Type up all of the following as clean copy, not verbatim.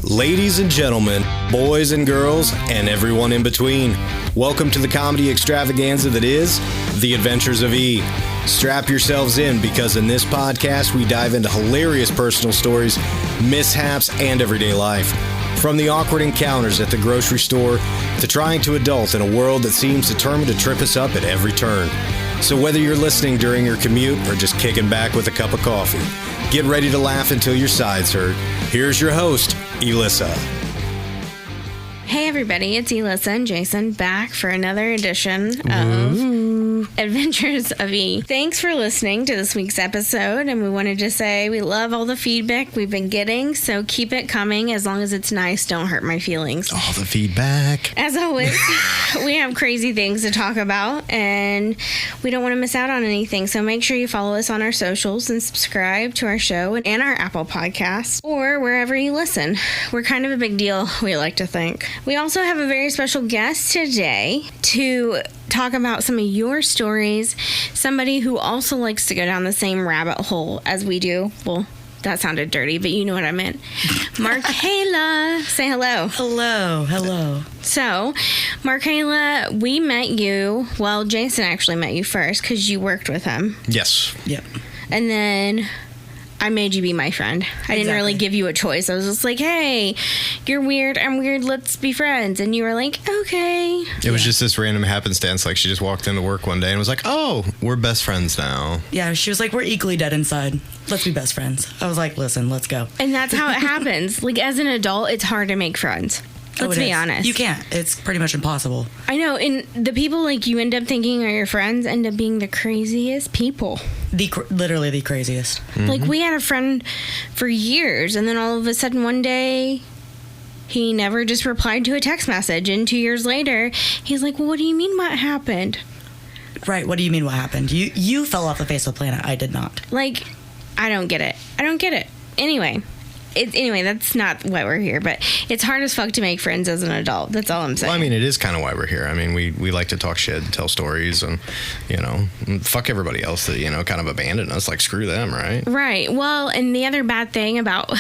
Ladies and gentlemen, boys and girls, and everyone in between, welcome to the comedy extravaganza that is The Adventures of E. Strap yourselves in because in this podcast we dive into hilarious personal stories, mishaps, and everyday life. From the awkward encounters at the grocery store to trying to adult in a world that seems determined to trip us up at every turn. So whether you're listening during your commute or just kicking back with a cup of coffee, get ready to laugh until your sides hurt. Here's your host, Elissa. Hey everybody, it's Elissa and Jason back for another edition of Adventures of E. Thanks for listening to this week's episode, and we wanted to say we love all the feedback we've been getting, so keep it coming as long as it's nice. Don't hurt my feelings. All the feedback. As always, we have crazy things to talk about, and we don't want to miss out on anything, so make sure you follow us on our socials and subscribe to our show and our Apple Podcasts or wherever you listen. We're kind of a big deal, we like to think. We also have a very special guest today to talk about some of your stories. Somebody who also likes to go down the same rabbit hole as we do. Well, that sounded dirty, but you know what I meant. Markayla, say hello. Hello. So, Markayla, we met you. Well, Jason actually met you first because you worked with him. Yes. Yep. And then I made you be my friend. I didn't really give you a choice. I was just like, hey, you're weird, I'm weird, let's be friends. And you were like, okay. It was just this random happenstance. Like, she just walked into work one day and was like, oh, we're best friends now. Yeah, she was like, we're equally dead inside. Let's be best friends. I was like, listen, let's go. And that's how it happens. Like, as an adult, it's hard to make friends. Let's be honest. You can't. It's pretty much impossible. I know. And the people, like, you end up thinking are your friends end up being the craziest people. Literally the craziest. Mm-hmm. Like, we had a friend for years, and then all of a sudden one day he never just replied to a text message. And 2 years later, he's like, well, what do you mean what happened? Right. What do you mean what happened? You fell off the face of the planet. I did not. Like, I don't get it. Anyway, that's not why we're here, but it's hard as fuck to make friends as an adult. That's all I'm saying. Well, I mean, it is kind of why we're here. I mean, we like to talk shit and tell stories and, fuck everybody else that, kind of abandoned us. Like, screw them, right? Right. Well, and the other bad thing about,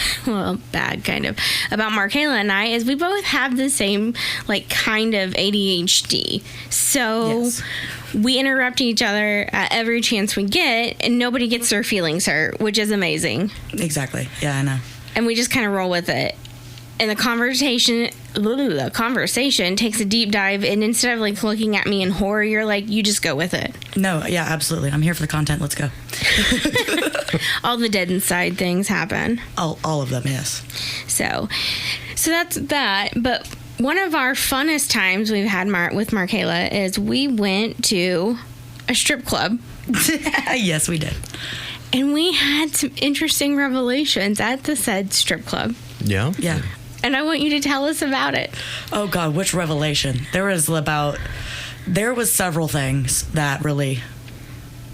bad kind of, about Markayla and I is we both have the same, like, kind of ADHD. So yes. We interrupt each other at every chance we get, and nobody gets their feelings hurt, which is amazing. Exactly. Yeah, I know. And we just kind of roll with it. And the conversation takes a deep dive. And instead of like looking at me in horror, you're like, you just go with it. No, yeah, absolutely. I'm here for the content. Let's go. All the dead inside things happen. All of them, yes. So that's that. But one of our funnest times we've had with Markayla is we went to a strip club. Yes, we did. And we had some interesting revelations at the said strip club. Yeah? Yeah. And I want you to tell us about it. Oh, God, which revelation? There was several things that really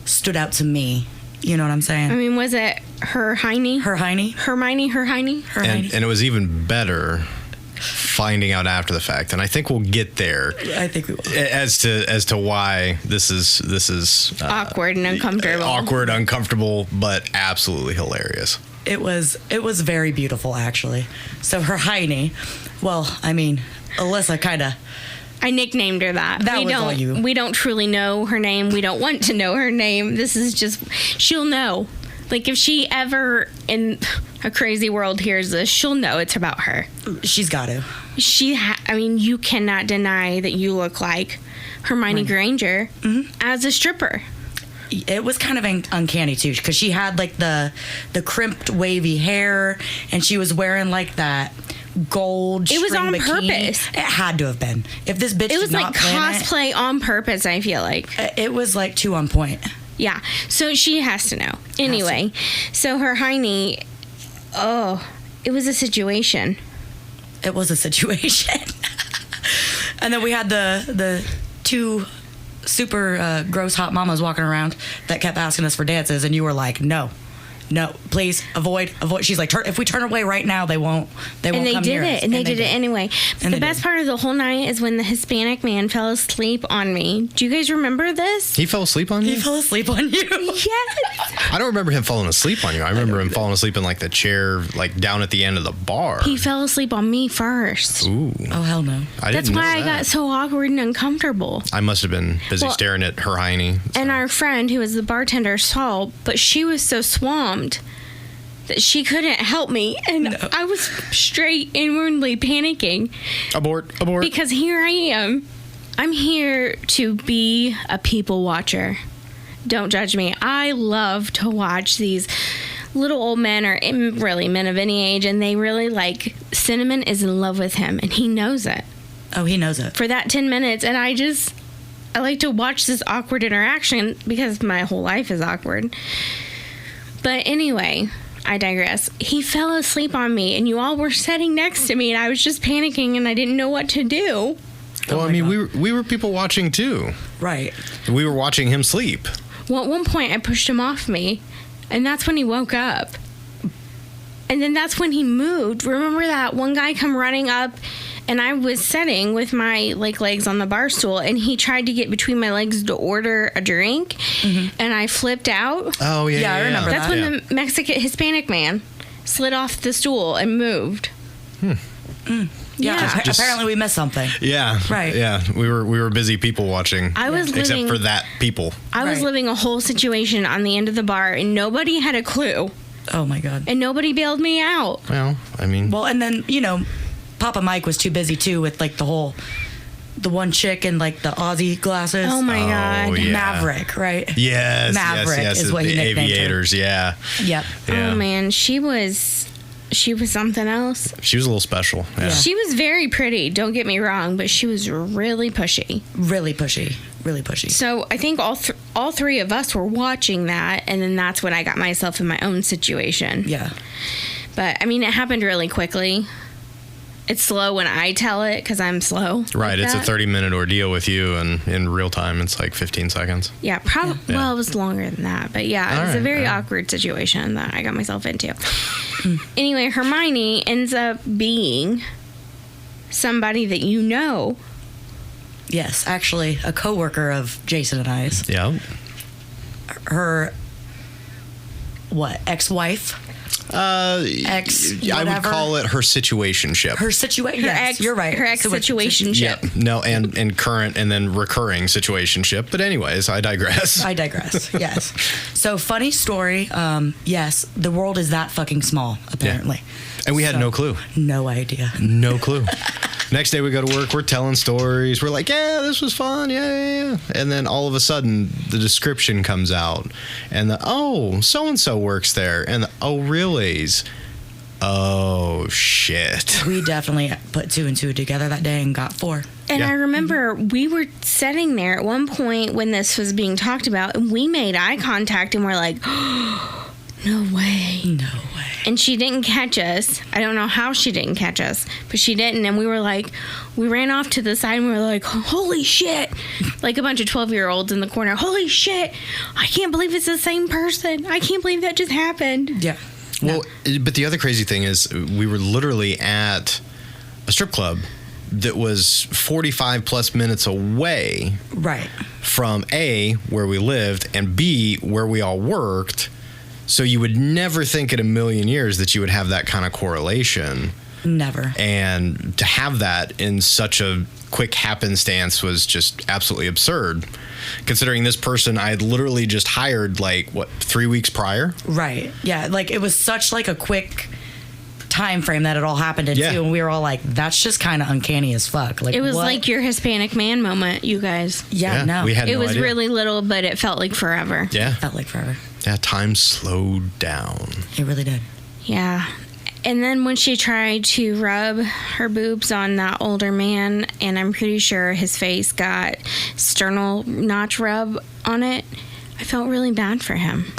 stood out to me. You know what I'm saying? I mean, was it her hiney? Her hiney? Hermione, her hiney? Her hiney. And it was even better finding out after the fact, and I think we'll get there. I think we will. As to why this is awkward and uncomfortable. But absolutely hilarious. It was very beautiful, actually. So her hiney, well, I mean, Alyssa kind of. I nicknamed her that. We don't truly know her name. We don't want to know her name. This is just, she'll know. Like, if she ever in a crazy world hears this, she'll know it's about her. She's got to. You cannot deny that you look like Hermione Granger as a stripper. It was kind of uncanny, too, because she had, like, the crimped, wavy hair, and she was wearing, like, that gold string bikini. It was on purpose. It had to have been. If this bitch It was did not like cosplay on purpose, I feel like. It was, like, too on point. Yeah, so she has to know. Anyway, so her hiney, it was a situation. It was a situation. And then we had the two super gross hot mamas walking around that kept asking us for dances, and you were like, no. no, please avoid. She's like, if we turn away right now, they won't and they come did near it, us. and they did it anyway. And the best part of the whole night is when the Hispanic man fell asleep on me. Do you guys remember this? He fell asleep on you? He fell asleep on you. Yes. I don't remember him falling asleep on you. I remember him falling asleep in like the chair, like down at the end of the bar. He fell asleep on me first. Ooh. Oh, hell no. That's why I got so awkward and uncomfortable. I must have been busy staring at her hiney. So. And our friend, who was the bartender, saw, but she was so swamped that she couldn't help me. And I was straight inwardly panicking. Abort. Because here I am. I'm here to be a people watcher. Don't judge me. I love to watch these little old men, or really men of any age, and they really like, Cinnamon is in love with him, and he knows it. Oh, he knows it. For that 10 minutes, and I like to watch this awkward interaction because my whole life is awkward. But anyway, I digress. He fell asleep on me, and you all were sitting next to me, and I was just panicking, and I didn't know what to do. Well, I mean, we were people watching too. Right. We were watching him sleep. Well, at one point, I pushed him off me, and that's when he woke up. And then that's when he moved. Remember that one guy come running up, and I was sitting with my legs on the bar stool, and he tried to get between my legs to order a drink, and I flipped out. Oh, yeah. Yeah, I remember That's that. when the Hispanic man slid off the stool and moved. Yeah. Apparently we missed something. Yeah. Right. Yeah. We were busy people watching. I was except living, for that people. I was Right. living a whole situation on the end of the bar, and nobody had a clue, Oh, my God. and nobody bailed me out. Well, I mean. Well, and then, Papa Mike was too busy, too, with, the one chick in, the Aussie glasses. Oh my God. yeah. Maverick, right? Yes. Maverick yes. is what he the nicknamed her. aviators. Yeah. Yep. Yeah. Oh man, she was something else. She was a little special. Yeah. She was very pretty, don't get me wrong, but she was really pushy. Really pushy. Really pushy. So I think all three of us were watching that, and then that's when I got myself in my own situation. Yeah. But I mean, it happened really quickly. It's slow when I tell it because I'm slow. Right. like It's a that. 30-minute ordeal with you, and in real time, it's like 15 seconds. Yeah, probably. Yeah. Well, it was longer than that, but yeah, it was a Alright, very alright. awkward situation that I got myself into. Anyway, Hermione ends up being somebody that you know. Yes, actually, a coworker of Jason and I's. Yeah. Her, ex-wife? I would whatever. call it her situationship. Her situation. Her Yes, ex, you're right. Her ex situationship. Yeah, no, and current and then recurring situationship. But anyways, I digress. I digress. Yes. So funny story. Yes, the world is that fucking small. Apparently. And we had no clue. No idea. No clue. Next day we go to work, we're telling stories. We're like, yeah, this was fun. Yeah. And then all of a sudden the description comes out and so-and-so works there. And oh, really's. Oh, shit. We definitely put two and two together that day and got four. And Yeah. I remember we were sitting there at one point when this was being talked about, and we made eye contact and we're like, oh, no way. No way. And she didn't catch us. I don't know how she didn't catch us, but she didn't. And we were like, we ran off to the side and we were like, holy shit. Like a bunch of 12-year-olds in the corner. Holy shit. I can't believe it's the same person. I can't believe that just happened. Yeah. Well, but the other crazy thing is we were literally at a strip club that was 45 plus minutes away Right. from A, where we lived, and B, where we all worked. So you would never think in a million years that you would have that kind of correlation. Never. And to have that in such a quick happenstance was just absolutely absurd. Considering this person I had literally just hired 3 weeks prior. Right. Yeah. It was such a quick time frame that it all happened in Yeah. too, and we were all like, that's just kind of uncanny as fuck. It was what? like your Hispanic man moment, you guys. Yeah, no. we had It no was idea. really little, but it felt like forever. Yeah. Felt like forever. Yeah, time slowed down. It really did. Yeah. And then when she tried to rub her boobs on that older man, and I'm pretty sure his face got sternal notch rub on it, I felt really bad for him.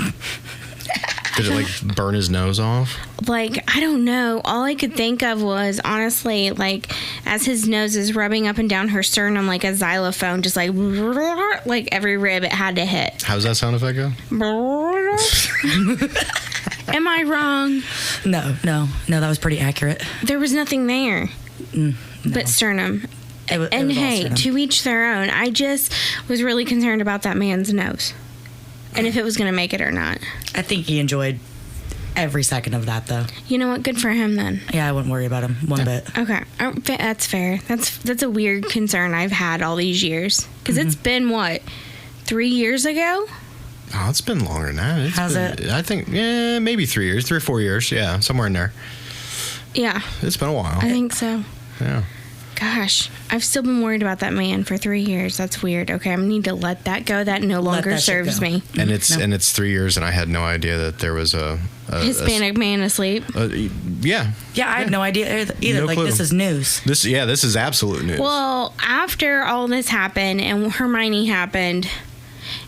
Did it burn his nose off? I don't know. All I could think of was, honestly, as his nose is rubbing up and down her sternum like a xylophone, just every rib it had to hit. How's that sound effect go? Am I wrong? No, that was pretty accurate. There was nothing there No. but sternum. It was And all hey, sternum. to each their own. I just was really concerned about that man's nose and if it was going to make it or not. I think he enjoyed every second of that, though. You know what? Good for him then. Yeah, I wouldn't worry about him one bit. Okay, that's fair. That's a weird concern I've had all these years because it's been what, 3 years ago? Oh, it's been longer than that. Has it? I think, maybe 3 years, 3 or 4 years. Yeah, somewhere in there. Yeah, It's been a while. I think so. Yeah. Gosh, I've still been worried about that man for 3 years. That's weird. Okay, I need to let that go. That no longer that shit serves go. me. And it's 3 years, and I had no idea that there was a Hispanic man asleep. Yeah. Yeah, I had no idea either. No like, clue. this is news. This is absolute news. Well, after all this happened and Hermione happened,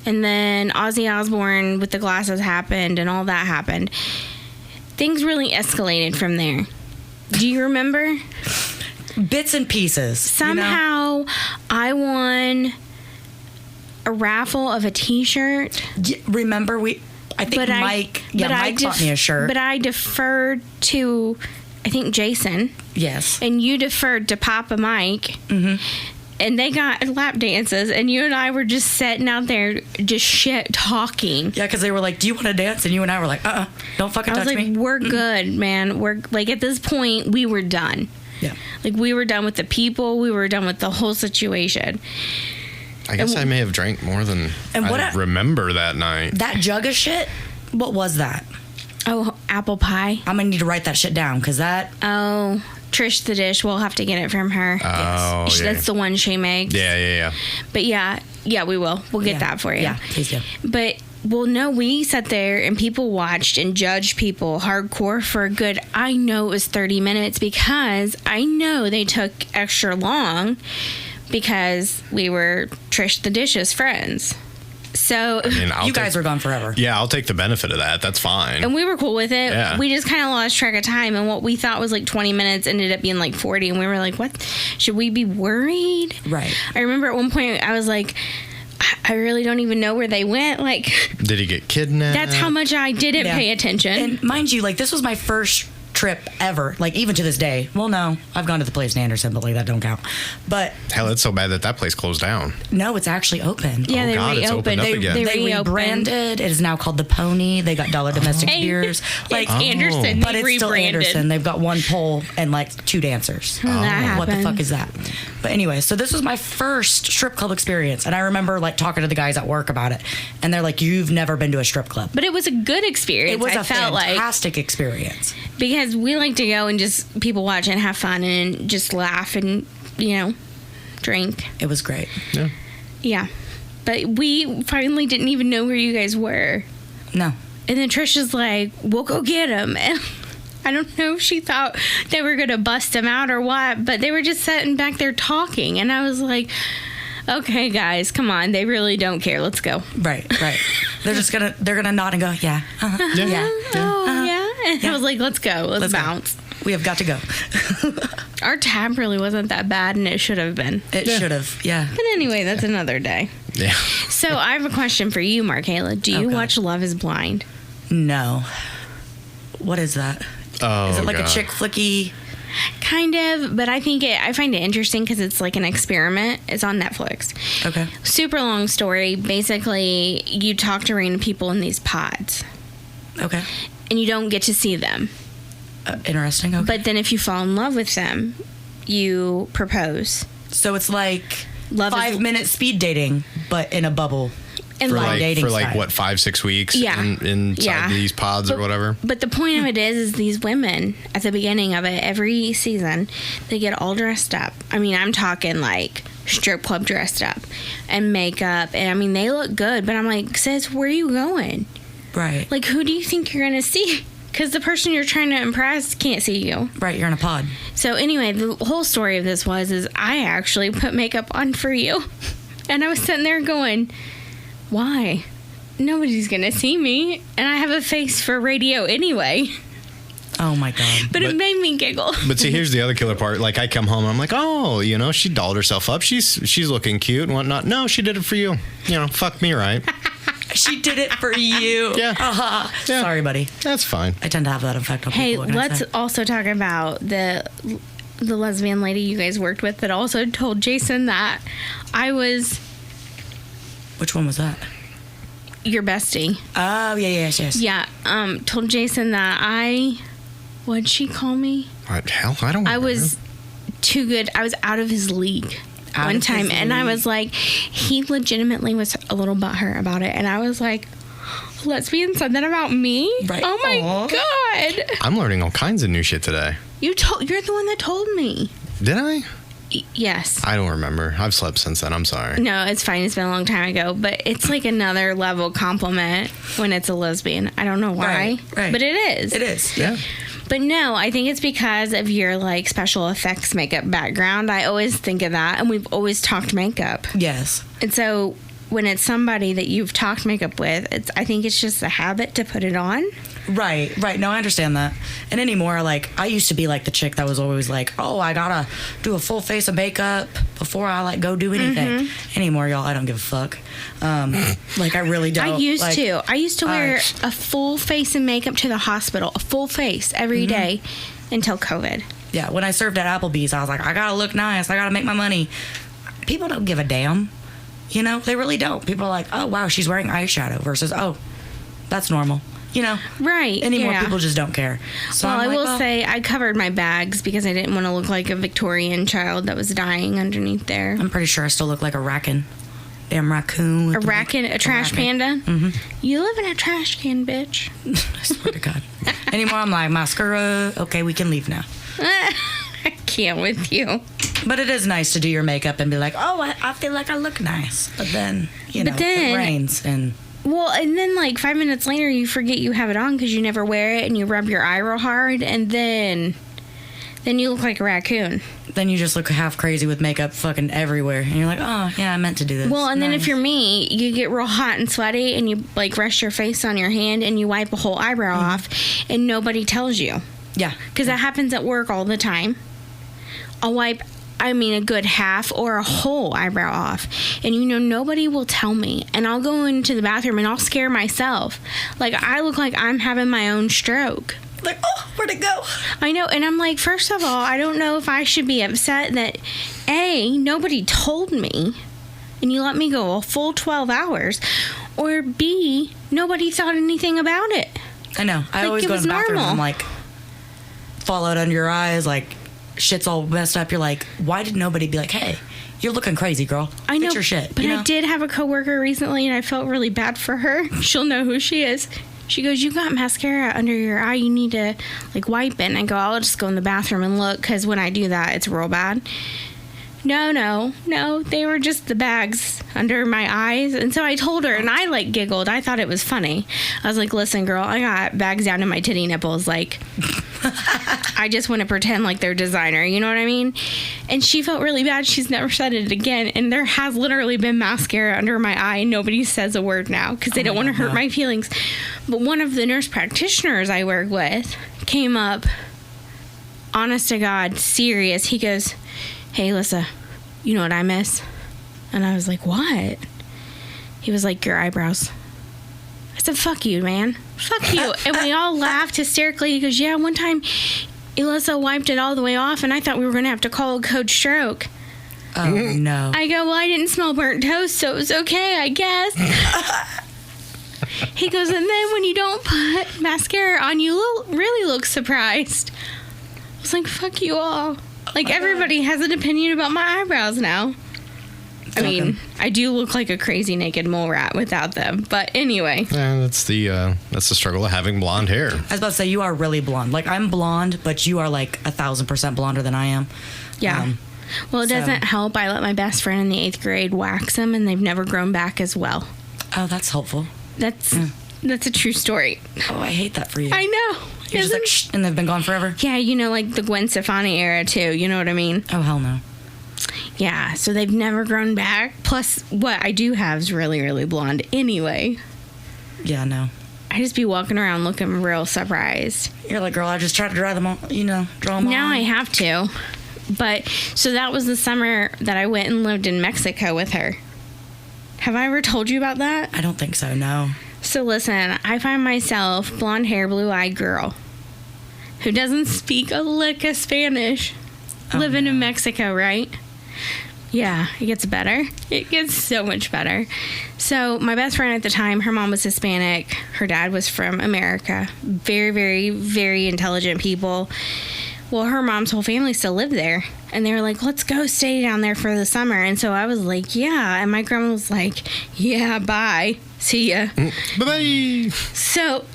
and then Ozzy Osbourne with the glasses happened, and all that happened, things really escalated from there. Do you remember? Bits and pieces. Somehow, I won a raffle of a T-shirt. Remember, I think Mike bought me a shirt. But I deferred to, I think, Jason. Yes. And you deferred to Papa Mike. Mm-hmm. And they got lap dances, and you and I were just sitting out there just shit talking. Yeah, because they were like, do you want to dance? And you and I were like, don't fucking I was touch like, me. we're good, man. We're like, at this point, we were done. Yeah. Like, we were done with the people. We were done with the whole situation. I guess I may have drank more than I remember that night. That jug of shit, what was that? Oh, apple pie. I'm going to need to write that shit down, because that... Oh, Trish the Dish. We'll have to get it from her. Oh, yeah. That's the one she makes. Yeah. But yeah, we will. We'll get that for you. Yeah, please do. But, well, no, we sat there and people watched and judged people hardcore for a good, I know it was 30 minutes because I know they took extra long because we were Trish the Dish's friends. So I mean, you guys were gone forever. Yeah, I'll take the benefit of that. That's fine. and we were cool with it. Yeah. We just kind of lost track of time, and what we thought was like 20 minutes ended up being like 40, and we were like, what? Should we be worried? Right. I remember at one point I was like, I really don't even know where they went. Like, did he get kidnapped? that's how much I didn't Yeah. pay attention. And mind you, like, this was my first trip ever, like, even to this day. Well, no, I've gone to the place in Anderson, but like, that don't count. But Hell, it's so bad that place closed down. no, it's actually open. Yeah, Oh, they God, it's opened reopened. up again. They They reopened. rebranded. It is now called the Pony. They got Dollar Domestic Hey, beers. Like, it's Anderson. but They it's still rebranded. Anderson. They've got one pole and like 2 dancers. That What the happened. fuck is that? But anyway, so this was my first strip club experience, and I remember like talking to the guys at work about it, and they're like, "You've never been to a strip club." But it was a good experience. It was I a felt like, fantastic experience. because we like to go and just people watch and have fun and just laugh and, drink. It was great. Yeah. Yeah. But we finally didn't even know where you guys were. No. And then Trisha's like, we'll go get him. And I don't know if she thought they were going to bust him out or what, but they were just sitting back there talking. And I was like, okay, guys, come on. They really don't care. Let's go. Right. They're gonna nod and go, yeah, yeah. Oh, yeah. And I was like, let's go. Let's go. bounce. We have got to go. Our tab really wasn't that bad, and it should have been. It should have, yeah. But anyway, that's another day. Yeah. So I have a question for you, Markayla. Do you Okay. watch Love is Blind? No. What is that? Oh, Is it like God. a chick flicky? Kind of, but I find it interesting because it's like an experiment. It's on Netflix. Okay. Super long story. Basically, you talk to random people in these pods, Okay. and you don't get to see them. Interesting. Okay. But then if you fall in love with them, you propose. So it's like Love is- 5-minute speed dating, but in a bubble. And For like, like, dating for like site. what, 5-6 weeks? Yeah. Inside Yeah. these pods or whatever. But the point of it is these women at the beginning of it, every season, they get all dressed up. I mean, I'm talking like strip club dressed up and makeup, and I mean they look good. But I'm like, sis, where are you going? Right. Like, who do you think you're gonna see? Because the person you're trying to impress can't see you. Right. You're in a pod. So anyway, the whole story of this is I actually put makeup on for you, and I was sitting there going, why? Nobody's gonna see me, and I have a face for radio anyway. Oh my God. But it made me giggle. But see, here's the other killer part. Like, I come home and I'm like, oh, she dolled herself up. She's looking cute and whatnot. No, she did it for you. Fuck me, right? She did it for you. Yeah. Yeah. Sorry, buddy. That's fine. I tend to have that effect on Hey, people. let's also talk about the lesbian lady you guys worked with that also told Jason that I was Which one was that? your bestie. Oh, yes. Yeah, told Jason that what'd she call me? What, hell, I don't I remember. was too good. I was out of his league one time, and I was like, he legitimately was a little butthurt about it, and I was like, lesbian said that about me? Right. Oh my Aww. God. I'm learning all kinds of new shit today. You're the one that told me. Did I? Yes. I don't remember. I've slept since then. I'm sorry. No, it's fine. It's been a long time ago, but it's like another level compliment when it's a lesbian. I don't know why, Right. but it is. It is. Yeah. But no, I think it's because of your like special effects makeup background. I always think of that, and we've always talked makeup. Yes. And so when it's somebody that you've talked makeup with, I think it's just a habit to put it on. Right. No, I understand that. And anymore, like, I used to be like the chick that was always like, oh, I gotta do a full face of makeup before I like go do anything. Anymore, y'all, I don't give a fuck. Like, I really don't. I used like, to. I used to wear a full face of makeup to the hospital, a full face every day until COVID. Yeah, when I served at Applebee's, I was like, I gotta look nice. I gotta make my money. People don't give a damn. You know, they really don't. People are like, oh, wow, she's wearing eyeshadow versus, oh, that's normal. You know, Right. anymore yeah. people just don't care. So Well, I'm I like, will say I covered my bags because I didn't want to look like a Victorian child that was dying underneath there. I'm pretty sure I still look like a raccoon. Damn raccoon. A trash panda? Mm-hmm. You live in a trash can, bitch. I swear to God. Anymore, I'm like, mascara, okay, we can leave now. I can't with you. But it is nice to do your makeup and be like, oh, I feel like I look nice. But then, it rains and... Well, and then like 5 minutes later, you forget you have it on because you never wear it, and you rub your eye real hard, and then you look like a raccoon. Then you just look half crazy with makeup fucking everywhere. And you're like, oh, yeah, I meant to do this. Well, and then Nice. if you're me, you get real hot and sweaty, and you like rest your face on your hand, and you wipe a whole eyebrow off, and nobody tells you. Yeah. Because that happens at work all the time. I'll wipe, a good half or a whole eyebrow off. And nobody will tell me. And I'll go into the bathroom and I'll scare myself. Like, I look like I'm having my own stroke. Like, oh, where'd it go? I know. And I'm like, first of all, I don't know if I should be upset that, A, nobody told me and you let me go a full 12 hours. Or B, nobody thought anything about it. I know. I Like, always it go was in the bathroom normal. and I'm like, fall out under your eyes, like, shit's all messed up. You're like, why did nobody be like, hey, you're looking crazy, girl. I know, Fix your shit. but you know? I did have a coworker recently, and I felt really bad for her. She'll know who she is. She goes, you got mascara under your eye. You need to, like, wipe it. And I go, I'll just go in the bathroom and look, because when I do that, it's real bad. No. They were just the bags under my eyes. And so I told her, and I, like, giggled. I thought it was funny. I was like, listen, girl, I got bags down to my titty nipples. Like, I just want to pretend like they're designer. You know what I mean? And she felt really bad. She's never said it again. And there has literally been mascara under my eye. And nobody says a word now because they don't want to hurt my feelings. But one of the nurse practitioners I work with came up, honest to God, serious. He goes, hey, Alyssa, you know what I miss? And I was like, what? He was like, your eyebrows. I said, fuck you, man. Fuck you. And we all laughed hysterically. He goes, yeah, one time Alyssa wiped it all the way off, and I thought we were going to have to call a code stroke. Oh, no. I go, well, I didn't smell burnt toast, so it was okay, I guess. He goes, and then when you don't put mascara on, you really look surprised. I was like, fuck you all. Like, everybody has an opinion about my eyebrows now. I mean, I do look like a crazy naked mole rat without them. But anyway. Yeah, that's the struggle of having blonde hair. I was about to say, you are really blonde. Like, I'm blonde, but you are like 1,000% blonder than I am. Yeah. Well, it doesn't help. I let my best friend in the 8th grade wax them, and they've never grown back as well. Oh, that's helpful. That's a true story. Oh, I hate that for you. I know. You're just like, shh, and they've been gone forever? Yeah, like the Gwen Stefani era, too. You know what I mean? Oh, hell no. Yeah, so they've never grown back. Plus, what I do have is really, really blonde anyway. Yeah, no. I just be walking around looking real surprised. You're like, girl, I just tried to dry them all, draw them Now on. I have to. But, so that was the summer that I went and lived in Mexico with her. Have I ever told you about that? I don't think so, no. So listen, I find myself blonde hair, blue-eyed girl who doesn't speak a lick of Spanish, living in Mexico, right? Yeah, it gets better. It gets so much better. So my best friend at the time, her mom was Hispanic. Her dad was from America. Very, very, very intelligent people. Well, her mom's whole family still lived there. And they were like, let's go stay down there for the summer. And so I was like, yeah. And my grandma was like, yeah, bye. See ya. Bye-bye. So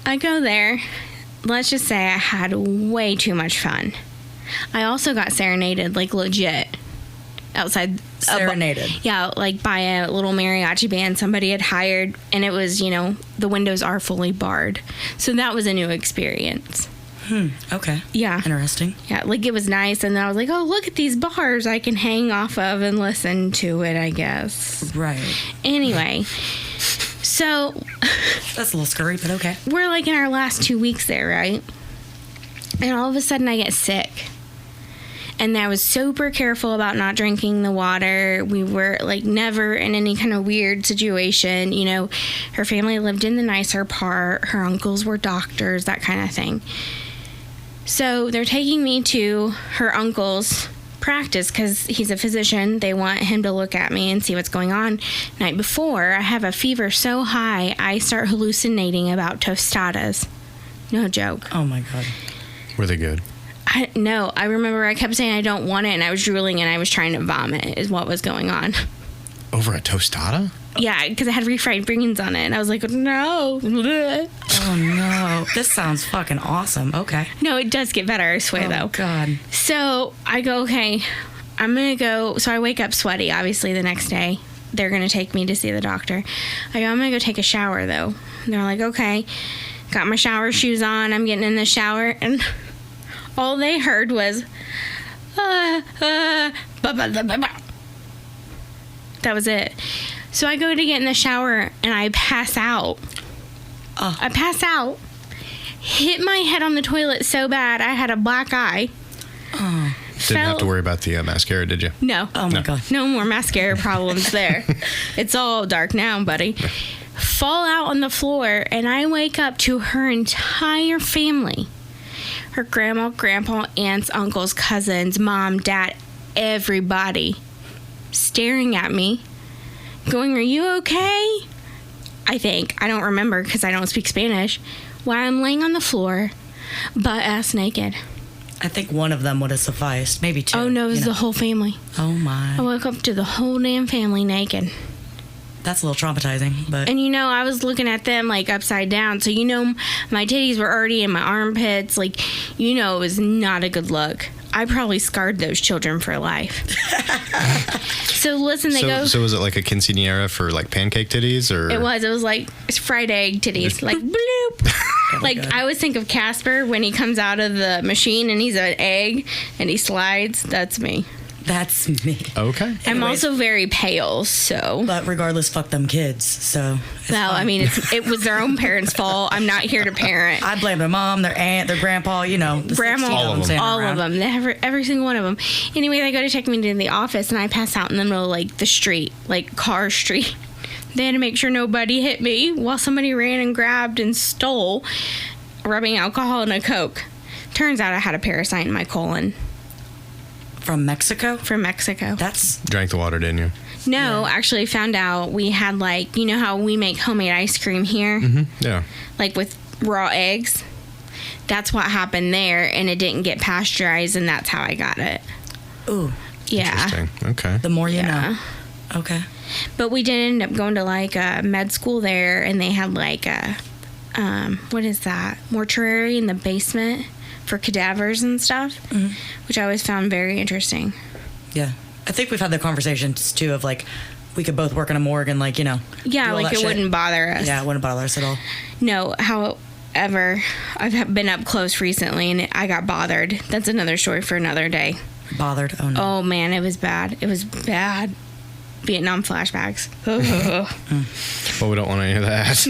I go there. Let's just say I had way too much fun. I also got serenaded, like legit. Outside. Serenaded. Yeah, like by a little mariachi band somebody had hired. And it was, the windows are fully barred. So that was a new experience. Okay. Yeah. Interesting. Yeah, like it was nice. And then I was like, oh, look at these bars I can hang off of and listen to it, I guess. Right. Anyway, so That's a little scary, but okay. we're like in our last 2 weeks there, right? And all of a sudden I get sick. And I was super careful about not drinking the water. We were like never in any kind of weird situation. Her family lived in the nicer part. Her uncles were doctors, that kind of thing. So they're taking me to her uncle's practice because he's a physician. They want him to look at me and see what's going on. Night before, I have a fever so high, I start hallucinating about tostadas. No joke. Oh my God. Were they good? No, I remember I kept saying I don't want it, and I was drooling, and I was trying to vomit is what was going on. Over a tostada? Yeah, because it had refried beans on it, and I was like, no. Oh no. This sounds fucking awesome. Okay. No, it does get better, I swear, though. God. So I go, okay, I'm going to go. So I wake up sweaty, obviously, the next day. They're going to take me to see the doctor. I go, I'm going to go take a shower, though. And they're like, okay. Got my shower shoes on. I'm getting in the shower, and all they heard was, that was it. So I go to get in the shower, and I pass out. I pass out, hit my head on the toilet so bad I had a black eye. Didn't have to worry about the mascara, did you? No. Oh my God. No more mascara problems there. It's all dark now, buddy. Fall out on the floor, and I wake up to her entire family. Her grandma, grandpa, aunts, uncles, cousins, mom, dad, everybody staring at me, going, are you okay? I think. I don't remember because I don't speak Spanish. While I'm laying on the floor, butt-ass naked. I think one of them would have sufficed. Maybe two. Oh, no, it was the whole family. Oh, my. I woke up to the whole damn family naked. That's a little traumatizing, but... And, I was looking at them, like, upside down. So, my titties were already in my armpits. Like, it was not a good look. I probably scarred those children for life. So, listen, they go... So was it like a quinceañera for, like, pancake titties, or...? It was like fried egg titties. Like, bloop. Like, God. I always think of Casper when he comes out of the machine and he's an egg and he slides. That's me. That's me. Okay. I'm Anyways. also very pale, so... But regardless, fuck them kids, so... Well, fine. I mean, it was their own parents' fault. I'm not here to parent. I blame their mom, their aunt, their grandpa, the Grandma, 16 All of them. standing all around. of them, every single one of them. Anyway, they go to take me to the office, and I pass out in the middle of, like, the street, like, car street. They had to make sure nobody hit me while somebody ran and grabbed and stole rubbing alcohol and a Coke. Turns out I had a parasite in my colon. From Mexico? From Mexico. That's... Drank the water, didn't you? No, actually found out we had, like, how we make homemade ice cream here? Mm-hmm. Yeah. Like with raw eggs. That's what happened there, and it didn't get pasteurized, and that's how I got it. Ooh. Yeah. Interesting. Okay. The more you Yeah. know. Okay. But we did end up going to, like, a med school there, and they had, like, a, what is that? Mortuary in the basement for cadavers and stuff, which I always found very interesting. Yeah. I think we've had the conversations, too, of, like, we could both work in a morgue and, like, Yeah, do all like, that it shit. wouldn't bother us. Yeah, it wouldn't bother us at all. No, however, I've been up close recently, and I got bothered. That's another story for another day. Bothered? Oh, no. Oh, man, it was bad. It was bad. Vietnam flashbacks. Well, we don't want any of that.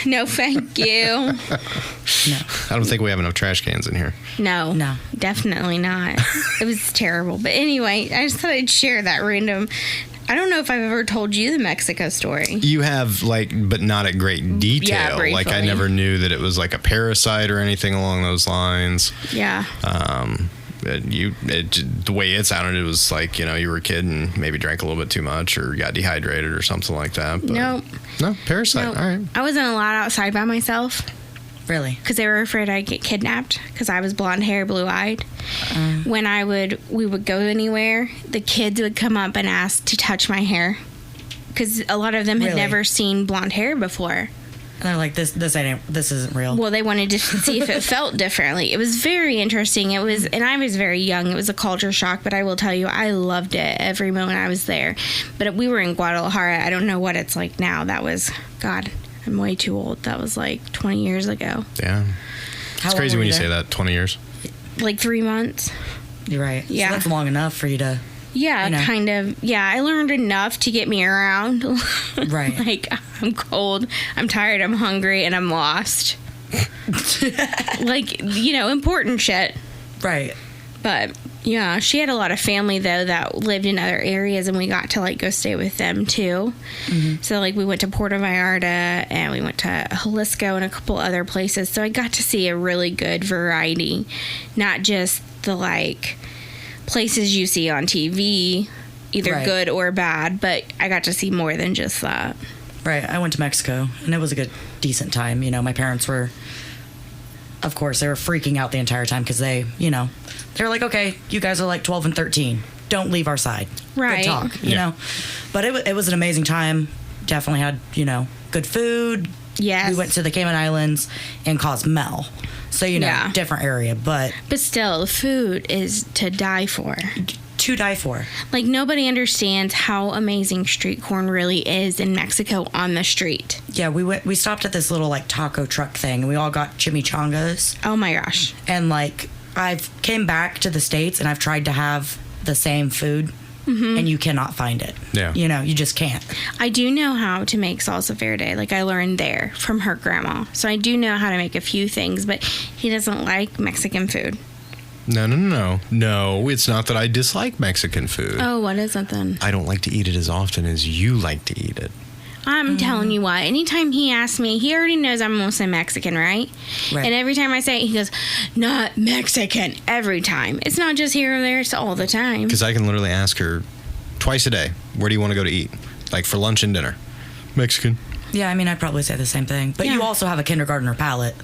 No, thank you. No. I don't think we have enough trash cans in here. No. No. Definitely not. It was terrible. But anyway, I just thought I'd share that random. I don't know if I've ever told you the Mexico story. You have, like, but not at great detail. Yeah, briefly. Like, I never knew that it was like a parasite or anything along those lines. Yeah. The way it sounded, it was like, you were a kid and maybe drank a little bit too much or got dehydrated or something like that. But No, parasite. All right. I wasn't allowed outside by myself. Really? Because they were afraid I'd get kidnapped because I was blonde hair, blue eyed. When we would go anywhere, the kids would come up and ask to touch my hair because a lot of them had never seen blonde hair before. And they're like, this isn't real. Well, they wanted to see if it felt differently. It was very interesting. And I was very young. It was a culture shock, but I will tell you, I loved it every moment I was there. But we were in Guadalajara. I don't know what it's like now. That was, God, I'm way too old. That was like 20 years ago. Yeah. It's crazy when you say that, 20 years. Like 3 months. You're right. Yeah. So that's long enough for you to... Yeah, kind of. Yeah, I learned enough to get me around. Right. Like, I'm cold, I'm tired, I'm hungry, and I'm lost. Like, important shit. Right. But, yeah, she had a lot of family, though, that lived in other areas, and we got to, like, go stay with them, too. Mm-hmm. So, like, we went to Puerto Vallarta, and we went to Jalisco and a couple other places. So I got to see a really good variety. Not just the, like... places you see on TV, either good or bad, but I got to see more than just that. Right. I went to Mexico, and it was a decent time. My parents were, of course, they were freaking out the entire time because they were like, okay, you guys are like 12 and 13. Don't leave our side. Right. Good talk, you know. But it was an amazing time. Definitely had, good food. Yes. We went to the Cayman Islands and Cozumel. So, different area, but still, food is to die for. To die for. Like, nobody understands how amazing street corn really is in Mexico on the street. Yeah, we stopped at this little, like, taco truck thing, and we all got chimichangas. Oh, my gosh. And, like, I've came back to the States, and I've tried to have the same food, and you cannot find it. Yeah. You just can't. I do know how to make salsa verde. Like, I learned there from her grandma. So I do know how to make a few things, but he doesn't like Mexican food. No. No, it's not that I dislike Mexican food. Oh, what is it then? I don't like to eat it as often as you like to eat it. I'm telling you what, anytime he asks me, he already knows I'm mostly Mexican, right? And every time I say it, he goes, not Mexican, every time. It's not just here or there, it's all the time. Because I can literally ask her twice a day, where do you want to go to eat? Like for lunch and dinner. Mexican. Yeah, I mean, I'd probably say the same thing. But you also have a kindergartner palate.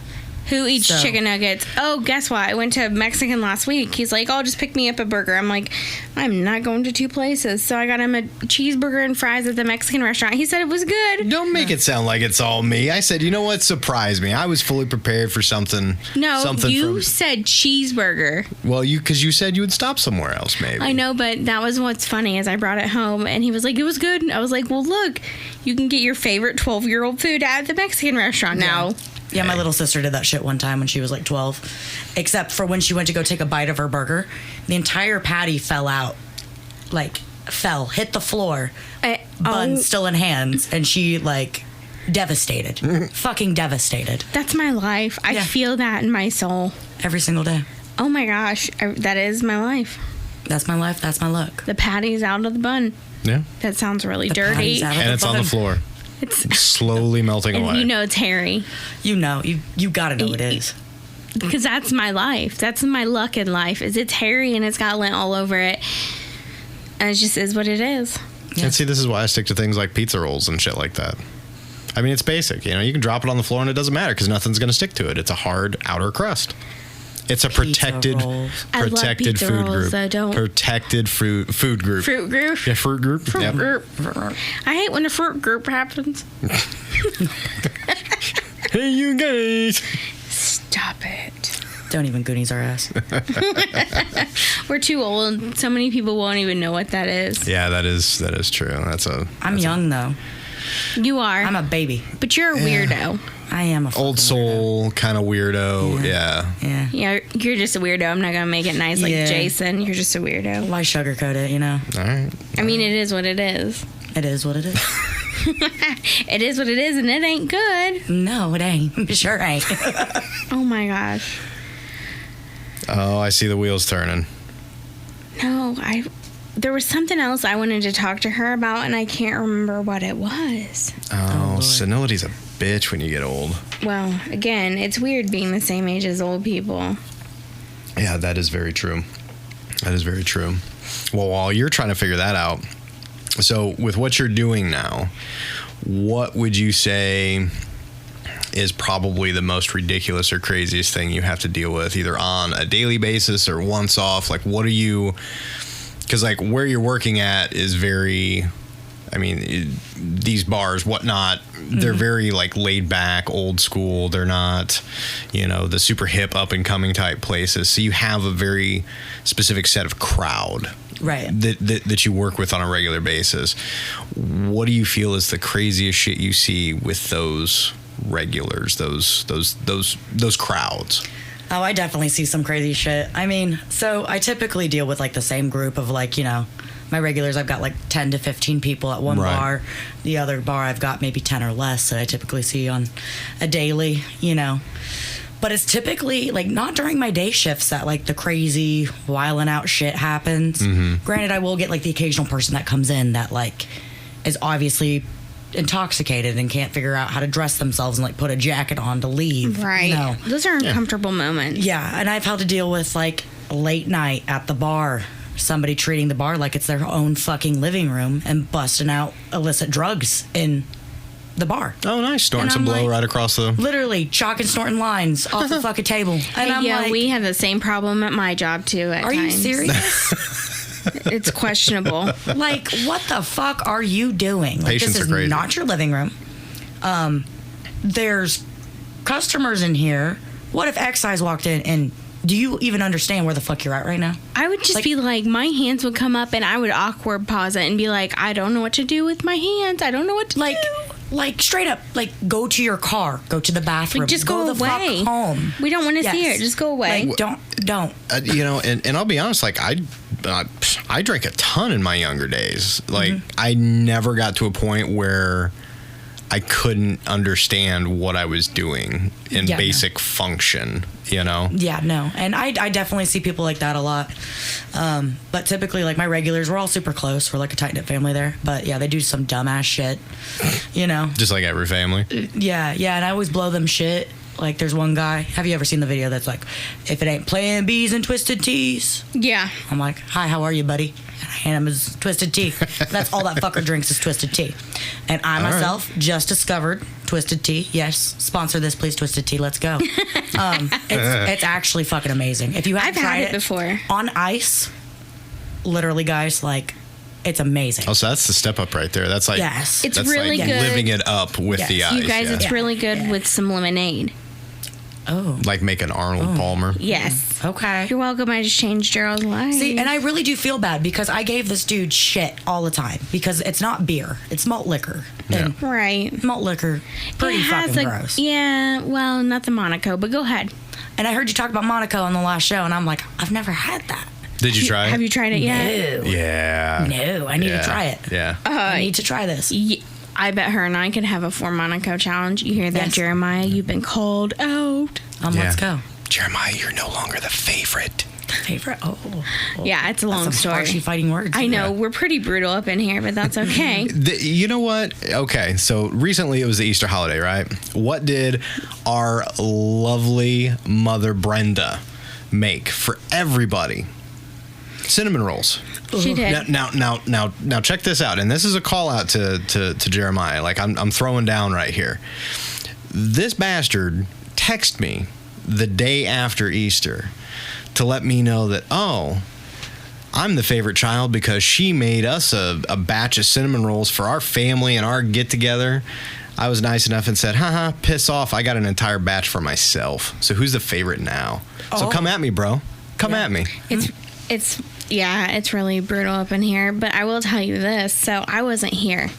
Who eats chicken nuggets? Oh, guess what? I went to Mexican last week. He's like, oh, just pick me up a burger. I'm like, I'm not going to two places. So I got him a cheeseburger and fries at the Mexican restaurant. He said it was good. Don't make it sound like it's all me. I said, you know what? Surprised me. I was fully prepared for something. No, you said cheeseburger. Well, because you said you would stop somewhere else, maybe. I know, but that was what's funny is I brought it home and he was like, it was good. I was like, well, look, you can get your favorite 12-year-old food at the Mexican restaurant now. Yeah, my little sister did that shit one time when she was like 12. Except for when she went to go take a bite of her burger. The entire patty fell out. Like, hit the floor. Bun still in hands. And she, like, devastated. Fucking devastated. That's my life. I feel that in my soul. Every single day. Oh my gosh. That is my life. That's my life. That's my luck. The patty's out of the bun. Yeah. That sounds really dirty. And it's on the floor. It's slowly melting away. You know it's hairy. You know. You gotta know it is. Because that's my life. That's my luck in life. Is it's hairy and it's got lint all over it. And it just is what it is. Yeah. And see, this is why I stick to things like pizza rolls and shit like that. I mean, it's basic. You know, you can drop it on the floor and it doesn't matter because nothing's going to stick to it. It's a hard outer crust. It's a protected food group. Protected food group. Fruit group? Yeah, fruit group. Fruit group. I hate when a fruit group happens. Hey, you guys. Stop it. Don't even Goonies our ass. We're too old. So many people won't even know what that is. Yeah, that is true. I'm young, though. You are. I'm a baby. But you're a weirdo. I am a old soul kind of weirdo. Yeah, you're just a weirdo. I'm not gonna make it nice like Jason. You're just a weirdo. Why sugarcoat it, you know? All right. I mean, it is what it is. It is what it is. It is what it is, and it ain't good. No, it ain't. It sure ain't. Oh my gosh. Oh, I see the wheels turning. No, there was something else I wanted to talk to her about, and I can't remember what it was. Oh, senility's a bitch when you get old. Well, again, it's weird being the same age as old people. Yeah, that is very true. That is very true. Well, while you're trying to figure that out, so with what you're doing now, what would you say is probably the most ridiculous or craziest thing you have to deal with, either on a daily basis or once off? Like, what are you... Because, like, where you're working at is very... I mean, these bars, whatnot, they're very, like, laid back, old school. They're not, you know, the super hip, up-and-coming type places. So you have a very specific set of crowd. Right. That you work with on a regular basis. What do you feel is the craziest shit you see with those regulars, those crowds? Oh, I definitely see some crazy shit. I mean, so I typically deal with like the same group of like, you know, my regulars. I've got like 10 to 15 people at one bar. The other bar I've got maybe 10 or less that I typically see on a daily, you know. But it's typically like not during my day shifts that like the crazy wilding out shit happens. Granted, I will get like the occasional person that comes in that like is obviously intoxicated and can't figure out how to dress themselves and like put a jacket on to leave. Right. You know? Those are uncomfortable moments. Yeah, and I've had to deal with like late night at the bar, somebody treating the bar like it's their own fucking living room and busting out illicit drugs in the bar. Oh, nice. Snorting some blow right across the... Literally, chalk and snorting lines off the fucking table. And I'm yeah, like... we have the same problem at my job, too, at Are times. you serious? It's questionable. Like, what the fuck are you doing? Like, Patients this is are crazy. not your living room. There's customers in here. What if excise walked in and... Do you even understand where the fuck you're at right now? I would just be like, my hands would come up and I would awkward pause it and be like, I don't know what to do with my hands. I don't know what to do. Like straight up, like go to your car, go to the bathroom, Like, just go the away. fuck home. We don't want to see Yes. it. Just go away. Like, don't. you know, and I'll be honest, like I drank a ton in my younger days. Like I never got to a point where I couldn't understand what I was doing in basic function, you know? Yeah, no. And I definitely see people like that a lot. But typically, like, my regulars, we're all super close. We're like a tight-knit family there. But, yeah, they do some dumbass shit, you know? Just like every family. Yeah, and I always blow them shit. Like, there's one guy. Have you ever seen the video that's like, if it ain't Plan B's and Twisted Teas? Yeah. I'm like, hi, how are you, buddy? And I hand him his Twisted Tea. That's all that fucker drinks is Twisted Tea. And I myself just discovered Twisted Tea. Yes, sponsor this, please, Twisted Tea. Let's go. It's actually fucking amazing. If you haven't I've tried had it before. on ice, literally, guys, like, it's amazing. Oh, so that's the step up right there. That's like, Yes. It's that's really like good. living it up with Yes. the ice. You guys, yeah. it's really good with some lemonade. Oh, Like making Arnold Palmer. Yes. okay. You're welcome. I just changed Gerald's life. See, and I really do feel bad because I gave this dude shit all the time because it's not beer, it's malt liquor. And Right. malt liquor, pretty It has fucking gross. Yeah, well, not the Monaco, but go ahead. And I heard you talk about Monaco on the last show, and I'm like, I've never had that. Did you try it? Have you tried it yet? No. Yeah. No, I need to try it. Yeah. I need to try this. I bet her and I could have a 4 Monaco challenge. You hear that, Yes. Jeremiah? You've been called out. Let's go. Jeremiah, you're no longer the favorite. Favorite? Oh. Yeah, it's a long That's some story. harshy fighting words. I know, we're pretty brutal up in here, but that's okay. You know what? Okay, so recently it was the Easter holiday, right? What did our lovely mother Brenda make for everybody? Cinnamon rolls. She did. Now check this out, and this is a call out to Jeremiah. Like I'm throwing down right here. This bastard texted me the day after Easter to let me know that, oh, I'm the favorite child because she made us a batch of cinnamon rolls for our family and our get together. I was nice enough and said, haha, piss off. I got an entire batch for myself. So who's the favorite now? So come at me, bro. Come at me. It's really brutal up in here, but I will tell you this. So I wasn't here.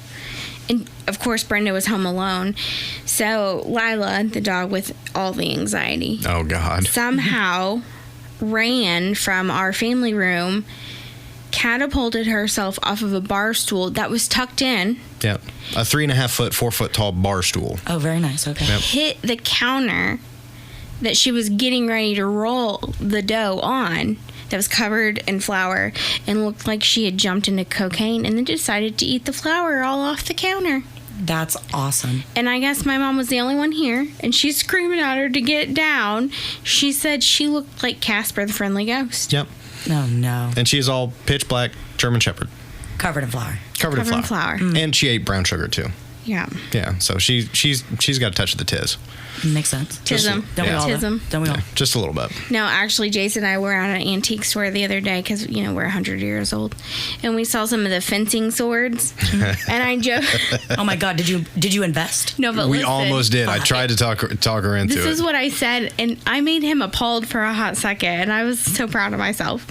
And of course, Brenda was home alone. So Lila, the dog with all the anxiety, Oh, God. somehow ran from our family room, catapulted herself off of a bar stool that was tucked in, Yep. A 3.5 foot, 4 foot tall bar stool. Oh, very nice. Okay. Yep. hit the counter that she was getting ready to roll the dough on, that was covered in flour and looked like she had jumped into cocaine and then decided to eat the flour all off the counter. That's awesome. And I guess my mom was the only one here, and she's screaming at her to get down. She said she looked like Casper the Friendly Ghost. Yep. Oh, no. And she's all pitch black German Shepherd. Covered in flour. Covered in flour. And she ate brown sugar, too. Yeah. Yeah, so she's got a touch of the tiz. Makes sense. Tism. Don't we all? Tism. Don't we all? Yeah, just a little bit. No, actually, Jason and I were at an antique store the other day because, we're 100 years old. And we saw some of the fencing swords. And I joked. Oh, my God. Did you invest? No, but We listen, almost did. I tried to talk her into it. This is what I said, and I made him appalled for a hot second, and I was so proud of myself.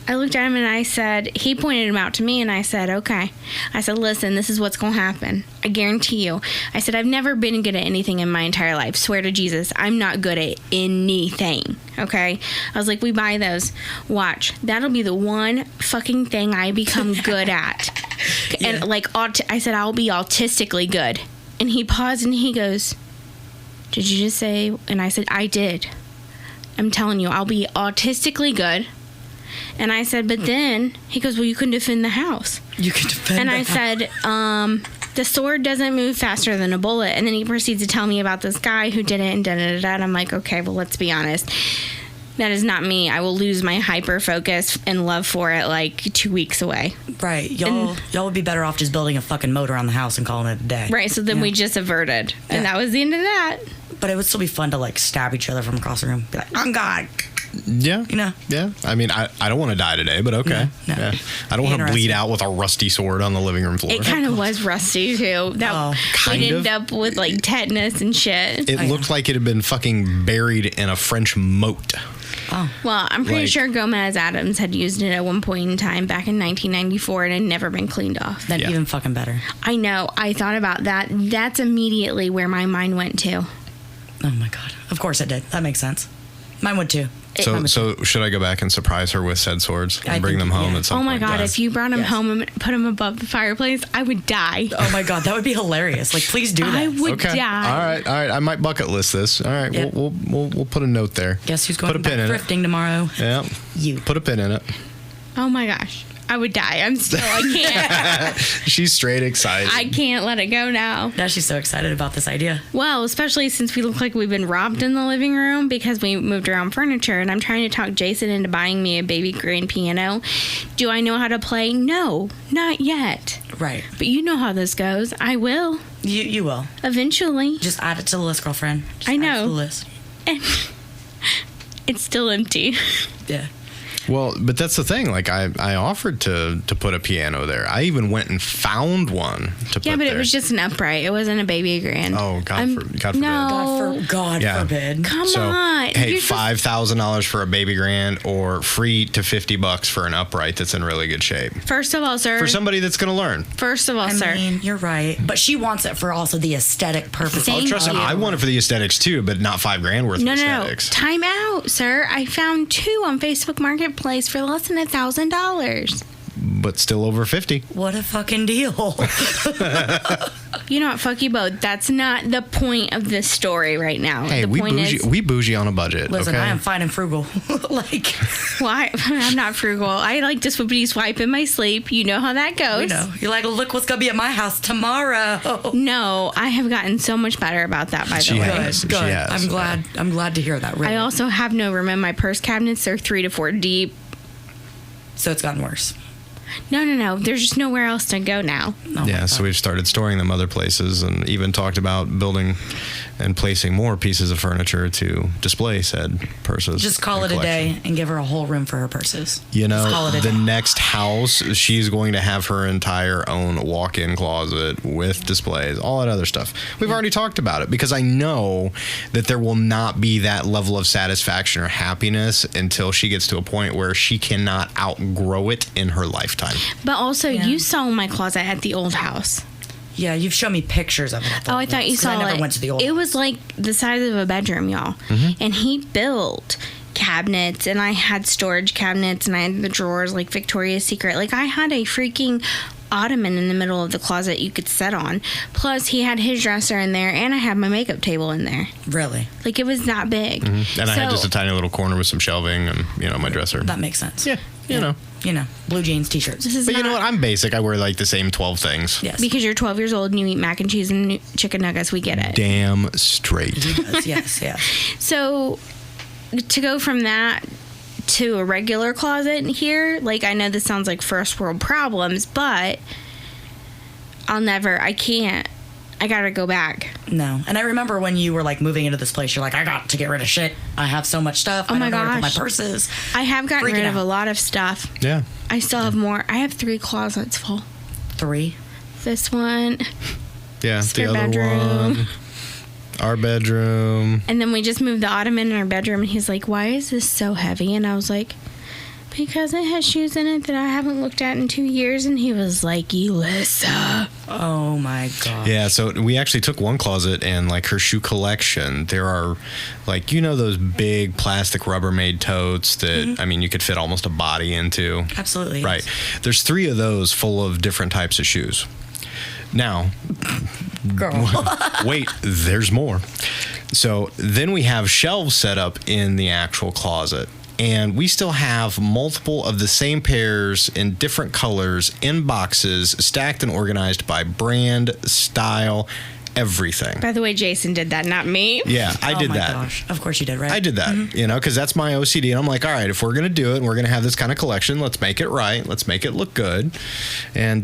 I looked at him and I said, he pointed him out to me, and I said, okay. I said, listen, this is what's going to happen. I guarantee you. I said, I've never been good at anything in my entire life. Swear to Jesus, I'm not good at anything. Okay? I was like, we buy those. Watch. That'll be the one fucking thing I become good at. Yeah. And I said, I'll be autistically good. And he paused and he goes, did you just say? And I said, I did. I'm telling you, I'll be autistically good. And I said, but then he goes, well, you can defend the house. You can defend And the I house. said, the sword doesn't move faster than a bullet. And then he proceeds to tell me about this guy who did it and da-da-da-da. And I'm like, okay, well, let's be honest. That is not me. I will lose my hyper focus and love for it 2 weeks away. Right. Y'all would be better off just building a fucking motor on the house and calling it a day. Right. So then we just averted. And that was the end of that. But it would still be fun to stab each other from across the room. Be like, I'm God. Yeah. You know? Yeah. I mean, I don't want to die today, but okay. No. Yeah. I don't want to bleed out with a rusty sword on the living room floor. It kind of was rusty, too. That Kind we'd of. end up with tetanus and shit. It looked like it had been fucking buried in a French moat. Oh. Well, I'm pretty sure Gomez Adams had used it at one point in time back in 1994 and had never been cleaned off. Then even fucking better. I know. I thought about that. That's immediately where my mind went to. Oh, my God. Of course it did. That makes sense. Mine would, too. So should I go back and surprise her with said swords and bring them home at some point? Oh my God, if you brought them home and put them above the fireplace, I would die. Oh my God, that would be hilarious. Please do that. I would Okay. die. All right. I might bucket list this. All right. Yeah. We'll put a note there. Guess who's going put a pin back in thrifting tomorrow? it. Yeah. You. Put a pin in it. Oh my gosh. I would die. I can't. She's straight excited. I can't let it go now. Now she's so excited about this idea. Well, especially since we look like we've been robbed in the living room because we moved around furniture, and I'm trying to talk Jason into buying me a baby grand piano. Do I know how to play? No, not yet. Right. But you know how this goes. I will. You will. Eventually. Just add it to the list, girlfriend. Just I add it know. to the list. And it's still empty. Yeah. Well, but that's the thing. I offered to put a piano there. I even went and found one to put there. Yeah, but it was just an upright. It wasn't a baby grand. Oh, God forbid. No. God Yeah. forbid. Come So, on. hey, You're just- $5,000 for a baby grand or free to $50 for an upright that's in really good shape. First of all, sir. For somebody that's going to learn. First of all, I sir. mean, you're right. But she wants it for also the aesthetic purpose. Thank Trust me, you. I want it for the aesthetics too, but not $5,000 worth No, of no. aesthetics. Time out, sir. I found 2 on Facebook Marketplace for less than $1,000. But still over 50. What a fucking deal. You know what? Fuck you both. That's not the point of this story right now. Hey, the we point bougie on a budget. Listen, okay? I am fine and frugal. well, I'm not frugal. I like to swippity swipe in my sleep. You know how that goes. You know, you're like, look what's gonna be at my house tomorrow. No, I have gotten so much better about that. By She the way, has. Good. She has. I'm glad to hear that. Really. I also have no room in my purse cabinets. They're 3 to 4 deep. So it's gotten worse. No. There's just nowhere else to go now. Oh Yeah, so we've started storing them other places and even talked about building and placing more pieces of furniture to display said purses. Just call it and a collection. day and give her a whole room for her purses. You Just call know, it a the day. next house, she's going to have her entire own walk-in closet with displays, all that other stuff. We've already talked about it because I know that there will not be that level of satisfaction or happiness until she gets to a point where she cannot outgrow it in her lifetime. But also, Yeah. you saw my closet at the old house. Yeah, you've shown me pictures of it. Oh, I thought you saw I never it. went to the old It house. was like the size of a bedroom, y'all. And he built cabinets, and I had storage cabinets, and I had the drawers like Victoria's Secret. Like, I had a freaking ottoman in the middle of the closet you could sit on. Plus, he had his dresser in there, and I had my makeup table in there. Really? Like, it was that big. Mm-hmm. And I had just a tiny little corner with some shelving and, my dresser. That makes sense. Yeah, you know. Blue jeans, t-shirts. But you know what? I'm basic. I wear like the same 12 things. Yes. Because you're 12 years old and you eat mac and cheese and chicken nuggets. We get it. Damn straight. He does, yes. So, to go from that to a regular closet here, like, I know this sounds like first world problems, but I can't. I gotta go back. No. And I remember when you were like moving into this place, you're like, I got to get rid of shit. I have so much stuff. Oh I my don't know where to gosh. put my purses. I have gotten Freaking rid of out. a lot of stuff. Yeah. I still have more. I have 3 closets full. 3. This one, Yeah. spare the other bedroom. one. Our bedroom. And then we just moved the ottoman in our bedroom, and he's like, why is this so heavy? And I was like, because it has shoes in it that I haven't looked at in 2 years. And he was like, Elissa. Oh my God. Yeah, so we actually took one closet and like her shoe collection. There are like, those big plastic Rubbermaid totes that, I mean, you could fit almost a body into. Absolutely. Yes. Right. There's 3 of those full of different types of shoes. Now, Girl. wait, there's more. So then we have shelves set up in the actual closet. And we still have multiple of the same pairs in different colors in boxes, stacked and organized by brand, style, everything. By the way, Jason did that, not me. Yeah, I did that. Oh my gosh. Of course you did, right? I did that, because that's my OCD. And I'm like, all right, if we're going to do it and we're going to have this kind of collection, let's make it right. Let's make it look good. And,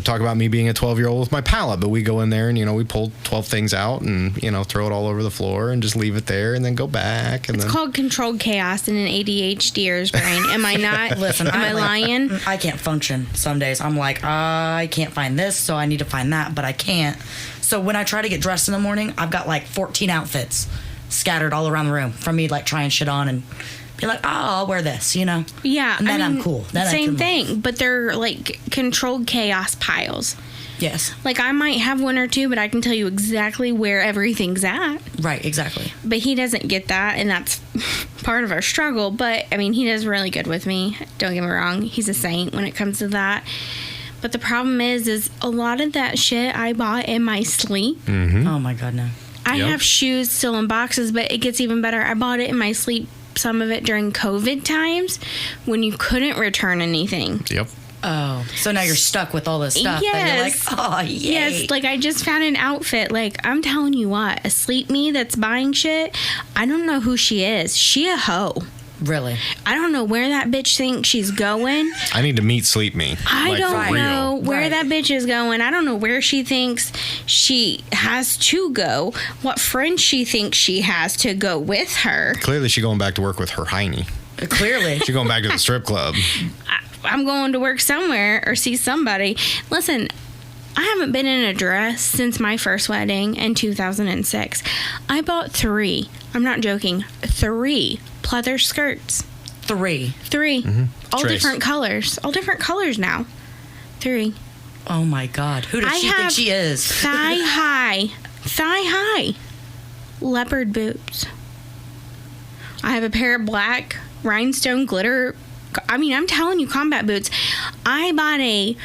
talk about me being a 12-year-old with my palette. But we go in there and, we pull 12 things out and, throw it all over the floor and just leave it there and then go back. And It's called controlled chaos in an ADHDer's brain. Am I not? Listen, am I lying? I can't function some days. I'm like, I can't find this, so I need to find that, but I can't. So when I try to get dressed in the morning, I've got like 14 outfits scattered all around the room from me like trying shit on and be like, oh, I'll wear this, Yeah. And then I'm cool. Then I same can thing, but they're like controlled chaos piles. Yes. Like, I might have 1 or 2, but I can tell you exactly where everything's at. Right, exactly. But he doesn't get that, and that's part of our struggle. But, I mean, he does really good with me. Don't get me wrong. He's a saint when it comes to that. But the problem is a lot of that shit I bought in my sleep. Mm-hmm. Oh my God, no. I have shoes still in boxes, but it gets even better. I bought it in my sleep, some of it during COVID times when you couldn't return anything. Yep. Oh, so now you're stuck with all this stuff. Yes. And you're like, oh, yay. Yes, like I just found an outfit. Like, I'm telling you what, a sleep me that's buying shit, I don't know who she is. She a hoe. Really? I don't know where that bitch thinks she's going. I need to meet Sleep Me. I like, don't for real. know where Right. that bitch is going. I don't know where she thinks she has to go. What friends she thinks she has to go with her. Clearly, she's going back to work with her hiney. Clearly. She's going back to the strip club. I'm going to work somewhere or see somebody. Listen, I haven't been in a dress since my first wedding in 2006. I bought 3. I'm not joking. 3 pleather skirts. 3. 3. All Trace. different colors. All different colors now. 3. Oh my God. Who does I she think have she is? Thigh high leopard boots. I have a pair of black rhinestone glitter. I mean, I'm telling you, combat boots. I bought a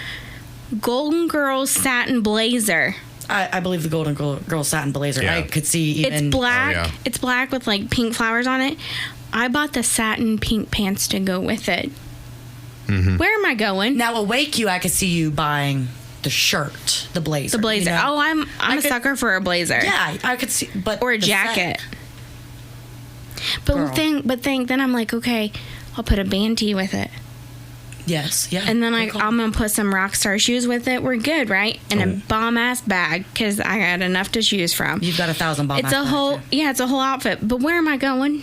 Golden Girls satin blazer. I believe the Golden Girl satin blazer. Yeah. I could see even. It's black. Oh, yeah. It's black with like pink flowers on it. I bought the satin pink pants to go with it. Mm-hmm. Where am I going? Now, Awake You, I could see you buying the shirt, the blazer. The blazer. you know? Oh, I'm a could- sucker for a blazer. Yeah, I could see. But Or a the jacket. set- But Girl. then I'm like, okay, I'll put a band tee with it. Yes, yeah. And then good call. I'm going to put some Rockstar shoes with it. We're good, right? And Oh. a bomb-ass bag because I got enough to choose from. You've got 1,000 bomb It's a whole, it's a whole outfit. But where am I going?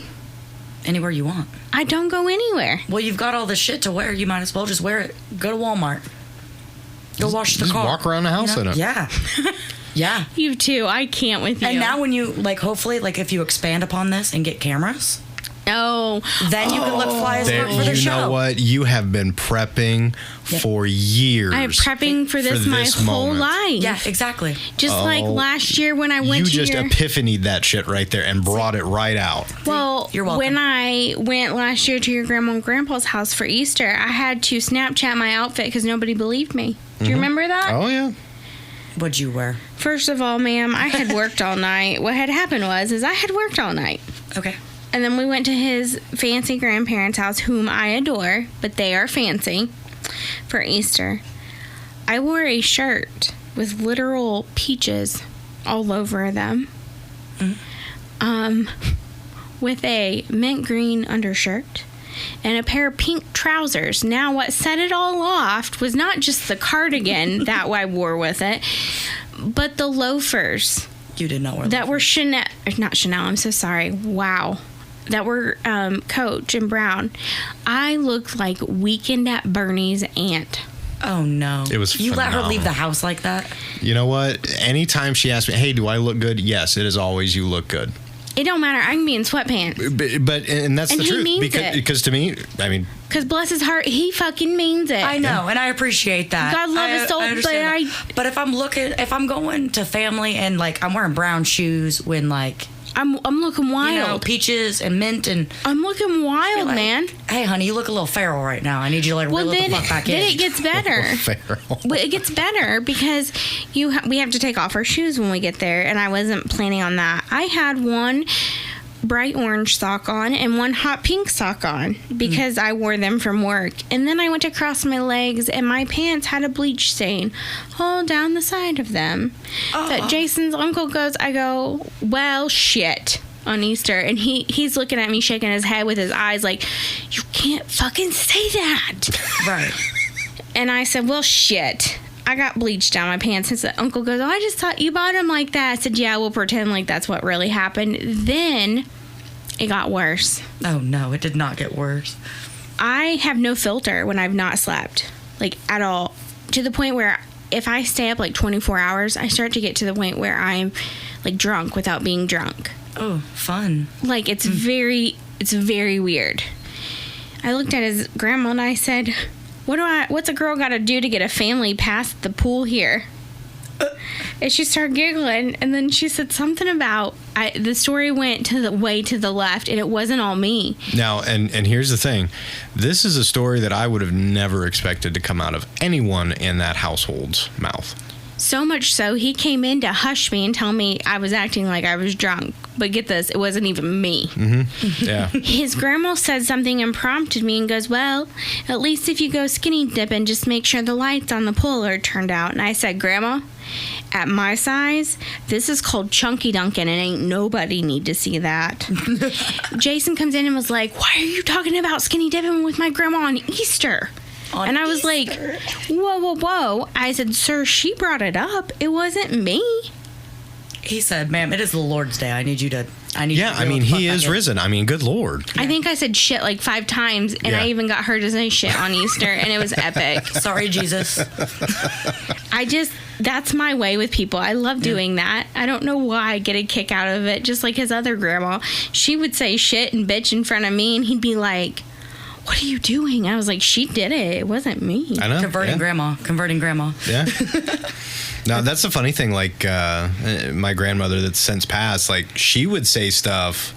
Anywhere you want. I don't go anywhere. Well, you've got all this shit to wear. You might as well just wear it. Go to Walmart. Go wash the Just car. walk around the house in it. Yeah. Yeah. You too. I can't with you. And now when you, like, hopefully, like, if you expand upon this and get cameras, Oh, then you can look fly as There, fuck for the you show. know what? You have been prepping for years. I'm prepping for this my whole moment. life. Yeah, exactly. Just like Oh, last year when I went You to just your... epiphanied that shit right there and brought it right out. Well, You're welcome. when I went last year to your grandma and grandpa's house for Easter, I had to Snapchat my outfit because nobody believed me. Do you remember that? Oh, yeah. What'd you wear? First of all, ma'am, I had worked all night. What had happened is I had worked all night. Okay. And then we went to his fancy grandparents' house, whom I adore, but they are fancy, for Easter. I wore a shirt with literal peaches all over them. With a mint green undershirt and a pair of pink trousers. Now, what set it all off was not just the cardigan that I wore with it, but the loafers. You did not wear that were Chanel. Not Chanel, I'm so sorry. Wow. That were Coach and Brown. I looked like Weekend at Bernie's aunt. Oh, no. It was You phenomenal. let her leave the house like that? You know what? Anytime she asks me, hey, do I look good? Yes, it is always you look good. It don't matter. I can be in sweatpants. But that's And the he truth. means it. Because to me, I mean, Because bless his heart, he fucking means it. I know, and I appreciate that. God love his soul, understand but that. But if I'm going to family and like I'm wearing brown shoes when like I'm looking wild. you know, peaches and mint and I'm looking wild, like, man. hey honey, you look a little feral right now. I need you to like reel it the fuck back then in. it gets better. feral. Well, it gets better because we have to take off our shoes when we get there, and I wasn't planning on that. I had one bright orange sock on and one hot pink sock on because I wore them from work. And then I went to cross my legs and my pants had a bleach stain all down the side of them. That Jason's uncle goes, I go, well, shit, on Easter. And he's looking at me shaking his head with his eyes like, you can't fucking say that. Right. And I said, well, shit. I got bleach down my pants. And the uncle goes, oh, I just thought you bought them like that. I said, yeah, we'll pretend like that's what really happened. Then it got worse. Oh no, it did not get worse. I have no filter when I've not slept, like at all. To the point where if I stay up like 24 hours, I start to get to the point where I'm like drunk without being drunk. Oh, fun. Like it's very weird. I looked at his grandma and I said, what's a girl got to do to get a family past the pool here? And she started giggling, and then she said something about the story went to the left, and it wasn't all me. Now, and here's the thing. This is a story that I would have never expected to come out of anyone in that household's mouth. So much so, he came in to hush me and tell me I was acting like I was drunk. But get this, it wasn't even me. Mm-hmm. Yeah. His grandma said something and prompted me and goes, well, at least if you go skinny dipping, just make sure the lights on the pool are turned out. And I said, Grandma, at my size, this is called chunky dunkin' and ain't nobody need to see that. Jason comes in and was like, why are you talking about skinny dipping with my grandma on Easter? And I was like, whoa. I said, sir, she brought it up. It wasn't me. He said, ma'am, it is the Lord's Day. I need you to Yeah, I mean, he is risen. I mean, good Lord. I think I said shit like 5 times, and I even got her to say shit on Easter, and it was epic. Sorry, Jesus. That's my way with people. I love doing that. I don't know why I get a kick out of it, just like his other grandma. She would say shit and bitch in front of me, and he'd be like, what are you doing? I was like, she did it. It wasn't me. I know. Converting grandma. Yeah. Now, that's the funny thing. Like, my grandmother that's since passed, like, she would say stuff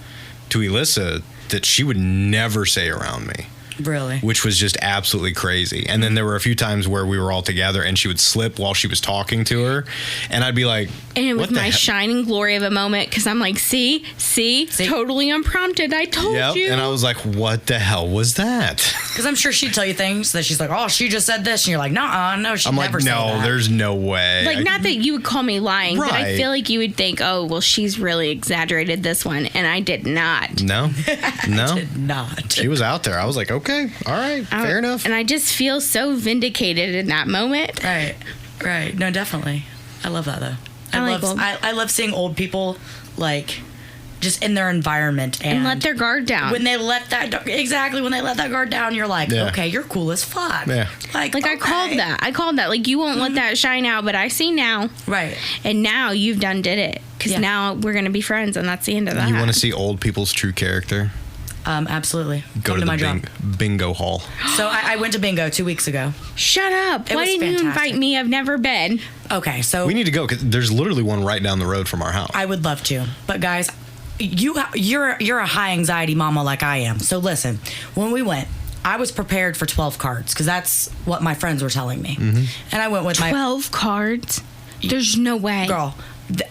to Elissa that she would never say around me. Really? Which was just absolutely crazy. And then there were a few times where we were all together and she would slip while she was talking to her. And I'd be like, and it was my shining glory of a moment because I'm like, see, totally unprompted. I told you. And I was like, what the hell was that? Because I'm sure she'd tell you things that she's like, oh, she just said this. And you're like, no, she'd never say that. I'm like, no, there's no way. Like, not that you would call me lying, but I feel like you would think, oh, well, she's really exaggerated this one. And I did not. No. I did not. She was out there. I was like, okay, all right, fair enough. And I just feel so vindicated in that moment. Right. No, definitely. I love that, though. I love seeing old people, like, just in their environment and let their guard down. When they let that guard down, you're like, okay, you're cool as fuck. Yeah. Like okay. I called that. Like, you won't let that shine out, but I see now. Right. And now you've did it. Because now we're going to be friends, and that's the end of that. You want to see old people's true character? Absolutely. Go to the bingo hall. So I went to bingo 2 weeks ago. Shut up. Why didn't you invite me? I've never been. Okay, so we need to go because there's literally one right down the road from our house. I would love to. But guys, you're a high anxiety mama like I am. So listen, when we went, I was prepared for 12 cards because that's what my friends were telling me. And I went with 12 cards? There's no way. Girl,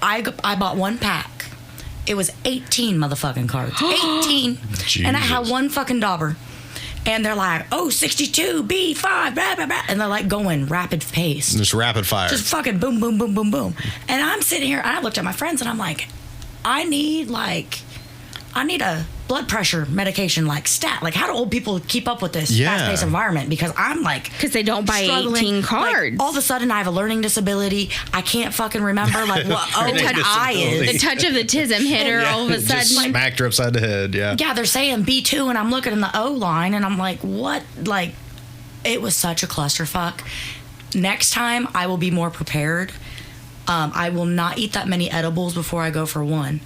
I bought one pack. It was 18 motherfucking cards. 18. And I had one fucking dauber. And they're like, 62, B5, blah, blah, blah. And they're like going rapid pace. Just rapid fire. Just fucking boom, boom, boom, boom, boom. And I'm sitting here, and I looked at my friends, and I'm like, I need a blood pressure medication, like stat. Like, how do old people keep up with this fast-paced environment? Because I'm like, because they don't buy 18 cards. Like, all of a sudden, I have a learning disability. I can't fucking remember like what O-I is. The touch of the tism hit her all of a sudden. Just smacked her upside the head. Yeah. Yeah, they're saying B2, and I'm looking in the O line, and I'm like, what? Like, it was such a clusterfuck. Next time, I will be more prepared. I will not eat that many edibles before I go for one.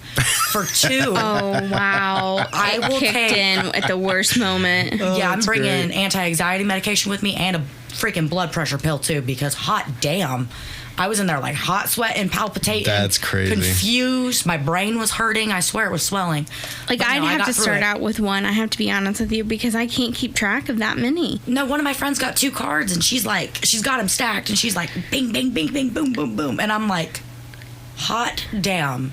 For two. Oh, wow. I will kicked in at the worst moment. Yeah, I'm bringing anti-anxiety medication with me and a freaking blood pressure pill, too, because hot damn. I was in there like hot sweating, palpitating. That's crazy. Confused. My brain was hurting. I swear it was swelling. Like, I'd have to start out with one. I have to be honest with you because I can't keep track of that many. No, one of my friends got 2 cards and she's got them stacked and she's like, bing, bing, bing, bing, boom, boom, boom. And I'm like, hot damn.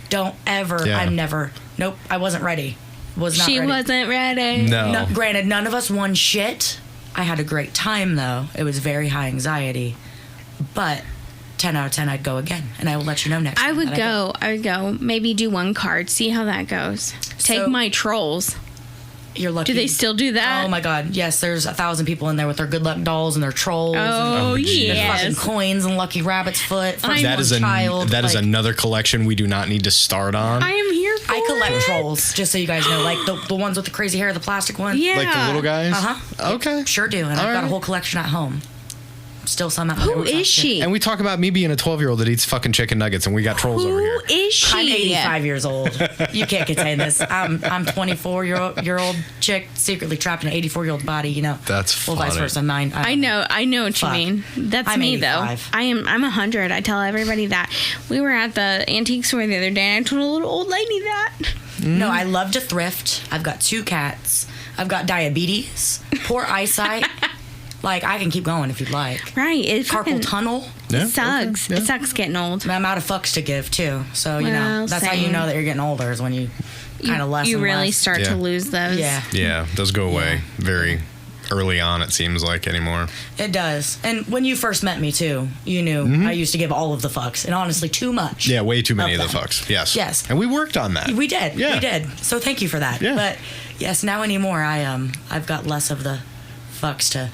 Don't ever. Yeah. Nope, I wasn't ready. She wasn't ready. No. Granted, none of us won shit. I had a great time, though. It was very high anxiety. But 10 out of 10, I'd go again. And I will let you know next time. I would go. Maybe do 1 card. See how that goes. Take my trolls. You're lucky. Do they still do that? Oh, my God. Yes, there's 1,000 people in there with their good luck dolls and their trolls. Oh, and yes. fucking coins and lucky rabbit's foot. That is another collection we do not need to start on. I am here for I collect it. trolls, just so you guys know. Like the ones with the crazy hair, the plastic one. Yeah. Like the little guys? Uh-huh. Okay. Sure do. And I've got a whole collection at home. Still some at Who is she? And we talk about me being a 12-year-old that eats fucking chicken nuggets, and we got trolls over here. Who is she? I'm 85 years old. You can't contain this. I'm 24-year-old chick secretly trapped in an 84-year-old body. You know. That's well, funny. vice versa. I know what you mean. That's I'm me 85. though. I'm 100. I tell everybody that. We were at the antique store the other day, and I told a little old lady that. No, I love to thrift. I've got 2 cats. I've got diabetes, poor eyesight. Like, I can keep going if you'd like. Right. It Carpal tunnel. It sucks. Okay. Yeah. It sucks getting old. I'm out of fucks to give, too. So, you know, Well, that's how you same. know that you're getting older is when you kind of less You and really less. start to lose those. Yeah. Yeah, those go away very early on, it seems like, anymore. It does. And when you first met me, too, you knew I used to give all of the fucks. And honestly, too much. Yeah, way too many of the them. fucks. Yes. Yes. And we worked on that. We did. Yeah. We did. So thank you for that. Yeah. But, yes, now anymore, I've got less of the fucks to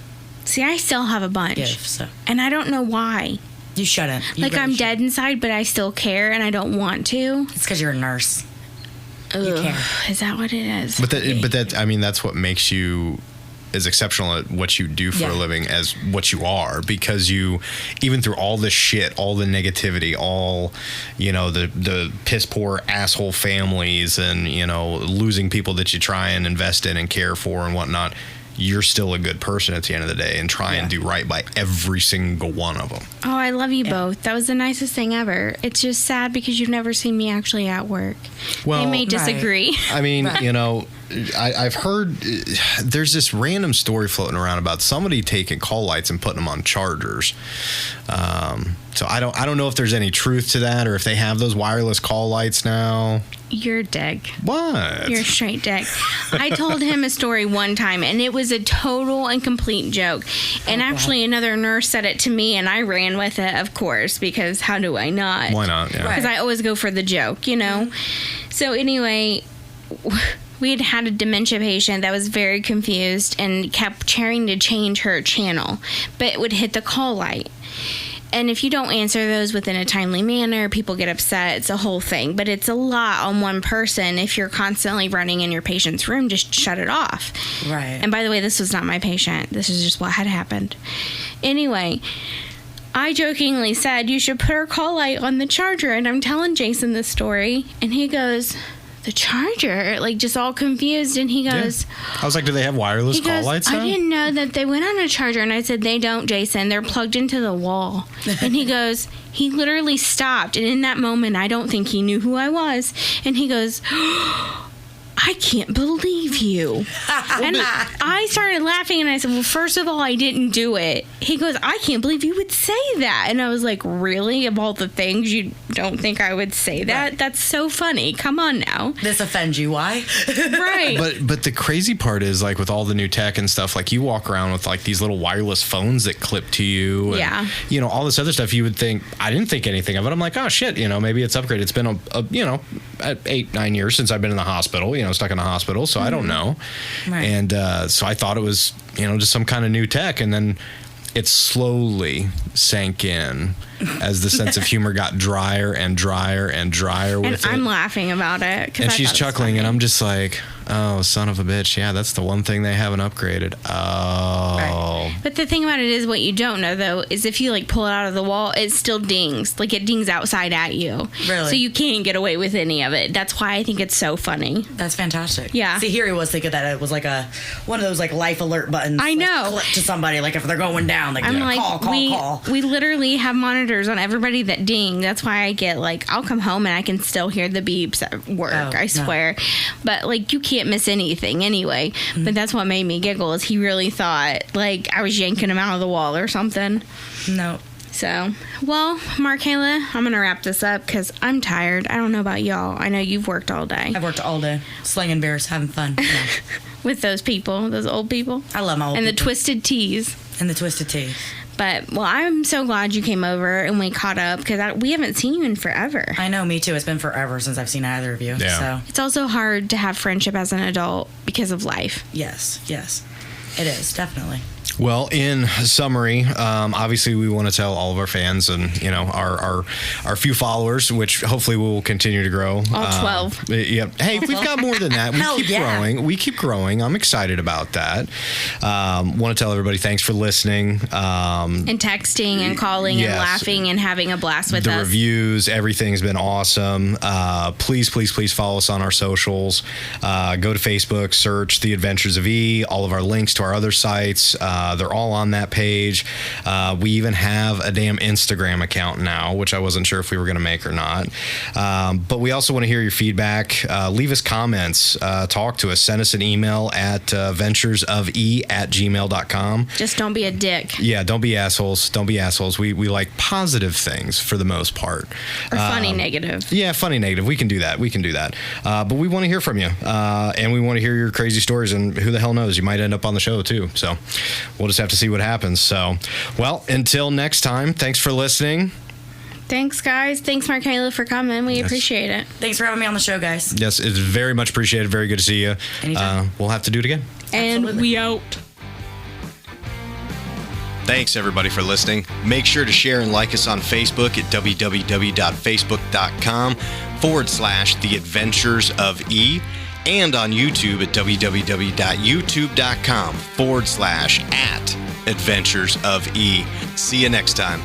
See, I still have a bunch. give. So And I don't know why. you shouldn't. You Like, really I'm shouldn't. dead inside, but I still care, and I don't want to. It's because you're a nurse. You Ugh. care. Is that what it is? But that I mean, that's what makes you as exceptional at what you do for a living as what you are, because you, even through all this shit, all the negativity, all, you know, the piss poor asshole families and, you know, losing people that you try and invest in and care for and whatnot, you're still a good person at the end of the day and try and do right by every single one of them. Oh, I love you both. That was the nicest thing ever. It's just sad because you've never seen me actually at work. Well, they may disagree. I mean, you know, I've heard there's this random story floating around about somebody taking call lights and putting them on chargers. So I don't know if there's any truth to that or if they have those wireless call lights now. You're a dick. What? You're a straight dick. I told him a story one time, and it was a total and complete joke. And actually, another nurse said it to me, and I ran with it, of course, because how do I not? Why not? Yeah. Because I always go for the joke, you know? So anyway, we had a dementia patient that was very confused and kept trying to change her channel, but would hit the call light. And if you don't answer those within a timely manner, people get upset. It's a whole thing. But it's a lot on one person. If you're constantly running in your patient's room, just shut it off. Right. And by the way, this was not my patient. This is just what had happened. Anyway, I jokingly said, you should put her call light on the charger. And I'm telling Jason this story. And he goes, the charger? Like, just all confused. And he goes... I was like, do they have wireless He call goes, lights now? I didn't know that they went on a charger. And I said, they don't, Jason. They're plugged into the wall. And he goes, he literally stopped. And in that moment, I don't think he knew who I was. And he goes, I can't believe you. And I started laughing and I said, well, first of all, I didn't do it. He goes, I can't believe you would say that. And I was like, really? Of all the things, you don't think I would say that? Right. That's so funny. Come on now. This offends you. Why? Right. But the crazy part is, like, with all the new tech and stuff, like, you walk around with, like, these little wireless phones that clip to you. And, you know, all this other stuff, you would think, I didn't think anything of it. I'm like, oh, shit, you know, maybe it's upgraded. It's been, 8-9 years since I've been in the hospital, you know, stuck in the hospital. So I don't know. Right. And so I thought it was, you know, just some kind of new tech. And then it slowly sank in as the sense of humor got drier and drier and drier with it. And I'm laughing about it. And she's chuckling, and I'm just like, oh, son of a bitch. Yeah, that's the one thing they haven't upgraded. Oh. Right. But the thing about it is, what you don't know, though, is if you, like, pull it out of the wall, it still dings. Like, it dings outside at you. Really? So you can't get away with any of it. That's why I think it's so funny. That's fantastic. Yeah. See, here he was thinking that it was like one of those, like, life alert buttons. I know. Like, clip to somebody, like, if they're going down, like, I'm like, call. We literally have monitors on everybody that ding. That's why I get, like, I'll come home and I can still hear the beeps at work. I swear. No. But, like, you can't miss anything anyway. Mm-hmm. But that's what made me giggle, is he really thought, like, I was yanking him out of the wall or something. No. So, well, Markayla, I'm going to wrap this up because I'm tired. I don't know about y'all. I know you've worked all day. I've worked all day. Slinging beers, having fun. Yeah. With those people, those old people. I love my old people. And the twisted teas. And the twisted teas. But, well, I'm so glad you came over and we caught up because we haven't seen you in forever. I know, me too. It's been forever since I've seen either of you. Yeah. So. It's also hard to have friendship as an adult because of life. Yes. It is, definitely. Well, in summary, obviously we want to tell all of our fans and, you know, our few followers, which hopefully will continue to grow. All 12. Yeah. Hey, we've got more than that. We keep growing. I'm excited about that. Want to tell everybody thanks for listening. And texting and calling and laughing and having a blast with us. The reviews, everything's been awesome. Please follow us on our socials. Go to Facebook, search The Adventures of E. All of our links to our other sites. They're all on that page. We even have a damn Instagram account now, which I wasn't sure if we were going to make or not. But we also want to hear your feedback. Leave us comments. Talk to us. Send us an email at venturesofe@gmail.com. Just don't be a dick. Yeah, don't be assholes. We like positive things for the most part. Or funny negative. Yeah, funny negative. We can do that. But we want to hear from you. And we want to hear your crazy stories. And who the hell knows? You might end up on the show, too. So we'll just have to see what happens. So, well, until next time, thanks for listening. Thanks, guys. Thanks, Markayla, for coming. We appreciate it. Thanks for having me on the show, guys. Yes, it's very much appreciated. Very good to see you. Anytime. We'll have to do it again. And Absolutely. we out. Thanks, everybody, for listening. Make sure to share and like us on Facebook at www.facebook.com/The Adventures of E, and on YouTube at www.youtube.com/@Adventures of E. See you next time.